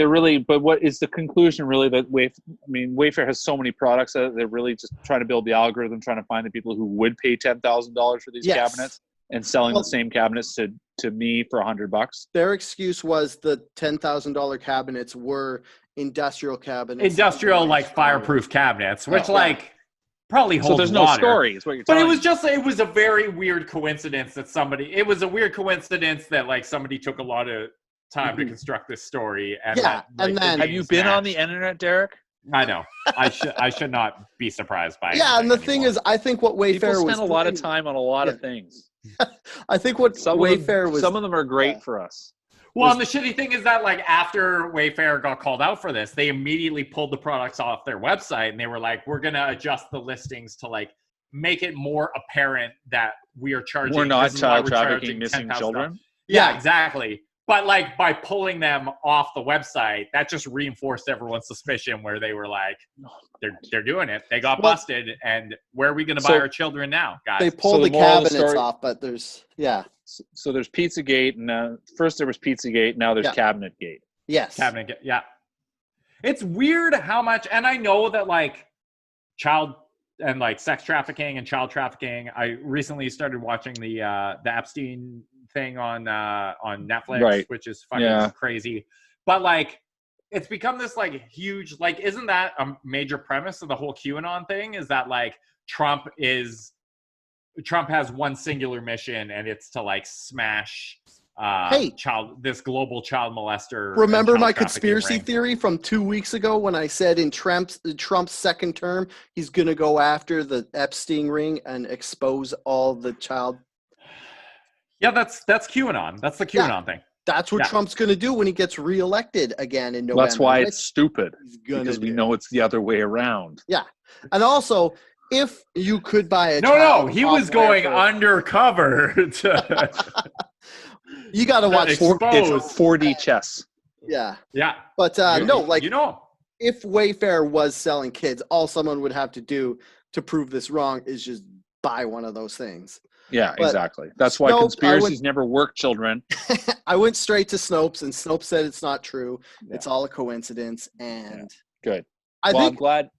is the conclusion really that Wayfair has so many products that they're really just trying to build the algorithm, trying to find the people who would pay $10,000 for these cabinets and selling the same cabinets to me for $100. Their excuse was the $10,000 cabinets were industrial cabinets. Industrial, like fireproof cabinets, which probably holds water. So there's water. No story, is what you're telling me. It was a very weird coincidence that somebody took a lot of time to construct this story. And and then have you been on the internet, Derek? I know. I should not be surprised by it. Yeah, and the thing is, I think what Wayfair spent a lot of time on a lot of things. I think what Wayfair was. Some of them are great for us. Well, and the shitty thing is that, like, after Wayfair got called out for this, they immediately pulled the products off their website, and they were like, "We're gonna adjust the listings to like make it more apparent that we are charging. We're not child trafficking missing children." Yeah, exactly. But like by pulling them off the website, that just reinforced everyone's suspicion. Where they were like, "They're doing it. They got busted, and where are we gonna buy our children now, guys?" They pulled the cabinets off, but there's So there's Pizzagate, and first there was Pizzagate, now there's Cabinetgate. Yes. Cabinetgate, yeah. It's weird how much, and I know that like child and like sex trafficking and child trafficking. I recently started watching the Epstein thing on Netflix, which is fucking crazy. But like, it's become this like huge, like, isn't that a major premise of the whole QAnon thing? Is that like Trump has one singular mission, and it's to like smash this global child molester. Remember my conspiracy theory from 2 weeks ago when I said in Trump's second term, he's going to go after the Epstein ring and expose all the child. Yeah, that's QAnon. That's the QAnon thing. That's what Trump's going to do when he gets reelected again in November. That's why it's stupid, because we know it's the other way around. Yeah. And also, if you could buy a he was going undercover to you got to watch it's 4D chess. Yeah. But if Wayfair was selling kids, all someone would have to do to prove this wrong is just buy one of those things. Yeah, exactly. That's why conspiracies never work, children. I went straight to Snopes, and Snopes said it's not true. It's all a coincidence. And good. I'm glad,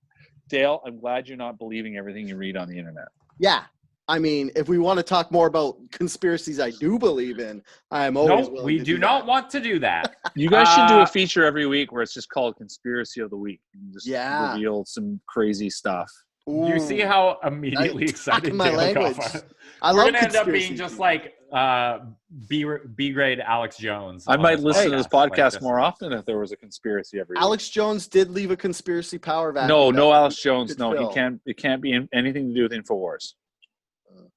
Dale, I'm glad you're not believing everything you read on the internet. Yeah. I mean, if we want to talk more about conspiracies I do believe in, I am always willing we to do not want to do that. You guys should do a feature every week where it's just called Conspiracy of the Week. And just reveal some crazy stuff. Ooh. You see how immediately excited my Dale language. got. I We're love gonna end up conspiracy being just theories. like B grade Alex Jones. I on might listen to this podcast like more often if there was a conspiracy every week. Alex Jones did leave a conspiracy power vacuum. No, Alex Jones. No, fill. he can't. It can't be anything to do with Infowars.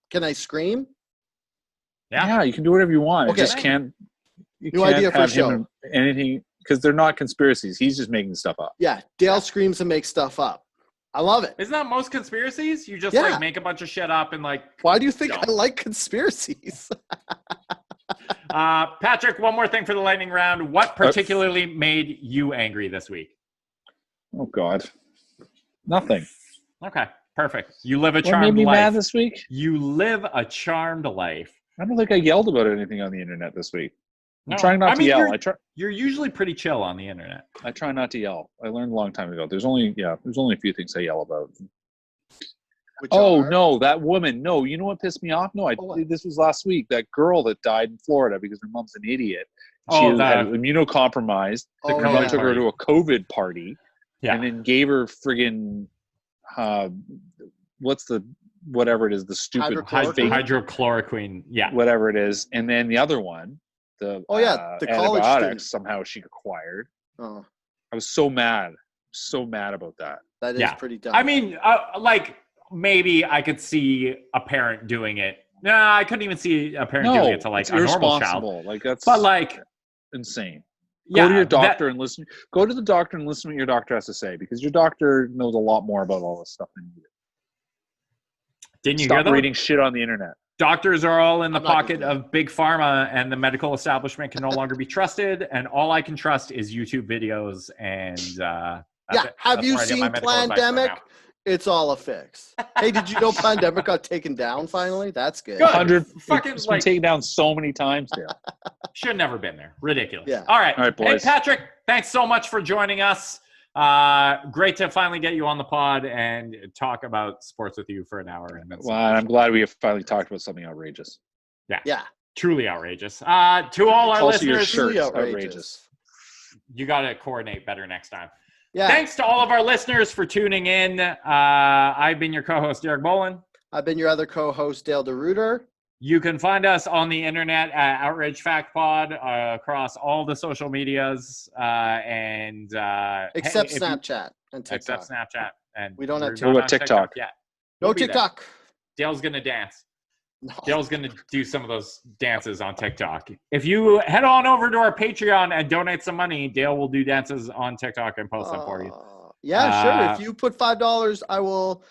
Can I scream? Yeah, you can do whatever you want. Okay. You just can't. You New can't idea for have show. him in anything because they're not conspiracies. He's just making stuff up. Yeah, Dale screams and makes stuff up. I love it. Isn't that most conspiracies? You just Yeah. like make a bunch of shit up and like. Why do you think No. I like conspiracies? Patrick, one more thing for the lightning round. What particularly made you angry this week? Oh God, nothing. Okay, perfect. You live a What made charmed me life. mad this week? You live a charmed life. I don't think I yelled about anything on the internet this week. I'm No. trying not to yell. You're usually pretty chill on the internet. I try not to yell. I learned a long time ago. There's only a few things I yell about. Which Oh are- no, that woman. No, you know what pissed me off? No, this was last week. That girl that died in Florida because her mom's an idiot. She Oh, had immunocompromised. Oh, Her COVID mom yeah. took her to a COVID party Yeah. and then gave her friggin' whatever it is, the stupid Hydrochloroquine? Hydrochloroquine. Yeah. whatever it is, and then the other one, the the college antibiotics student. somehow she acquired. Oh, I was so mad about that. that is Yeah. pretty dumb. I mean, like maybe I could see a parent doing it. No, I couldn't even see a parent doing it to like it's a normal child. irresponsible. Like that's But like, insane. yeah, Go to your doctor and listen. Go to the doctor and listen to what your doctor has to say because your doctor knows a lot more about all this stuff than you do. Didn't you hear Stop that? reading shit on the internet. Doctors are all in the I'm not gonna pocket do that. of big pharma, and the medical establishment can no longer be trusted. And all I can trust is YouTube videos. And that's it. Have That's you where I get my seen medical advice right Plandemic? now. It's all a fix. Hey, did you know Plandemic got taken down finally? That's good. Good. 100. Fucking, It's been like- taken down so many times, Dale. Should have never been there. Ridiculous. Yeah. All right. All right, Hey, boys. Patrick, thanks so much for joining us. Great to finally get you on the pod and talk about sports with you for an hour. And Well, I'm glad we have finally talked about something outrageous. Yeah. truly outrageous. To all our Also, your listeners, shirt. Truly outrageous. you got to coordinate better next time. Yeah. Thanks to all of our listeners for tuning in. I've been your co-host, Derek Bolin. I've been your other co-host, Dale DeRuiter. You can find us on the internet at Outrage Fact Pod across all the social medias and Except if you- Snapchat and TikTok. Except Snapchat, and We don't have we're TikTok. not What on about TikTok? yet. No We'll be there. TikTok. Dale's gonna dance. No. Dale's gonna do some of those dances on TikTok. If you head on over to our Patreon and donate some money, Dale will do dances on TikTok and post them for you. Yeah, sure. Uh, If you put $5, I will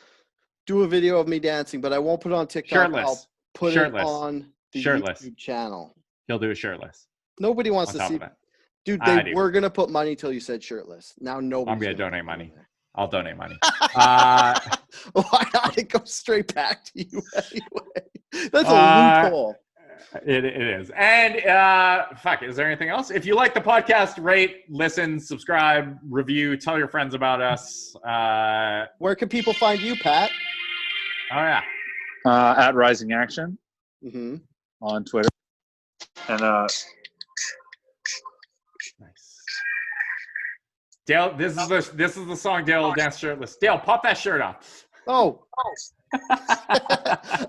do a video of me dancing, but I won't put it on TikTok. Shirtless. I'll put Shirtless. it on the Shirtless. YouTube channel. He'll do it shirtless. Nobody wants On to top see. of that, Dude, I they do. were gonna put money till you said shirtless. Now nobody. I'm gonna donate money. I'll donate money. Why not? It goes straight back to you anyway. That's a loophole. It is. And fuck, is there anything else? If you like the podcast, rate, listen, subscribe, review, tell your friends about us. Where can people find you, Pat? Oh yeah. At Rising Action Mm-hmm. on Twitter. And Nice. Dale, this is the song Dale will dance shirtless. Dale, pop that shirt off. Oh,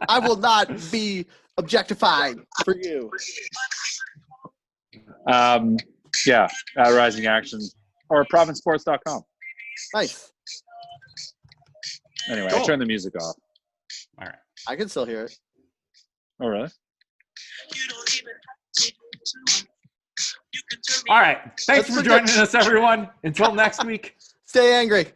I will not be objectified for you. yeah, at Rising Action or provincesports.com. Nice. Anyway, Cool. I turned the music off. All right. I can still hear it. Oh, really? All right. Thanks Let's for forget- joining us, everyone. Until next week. Stay angry.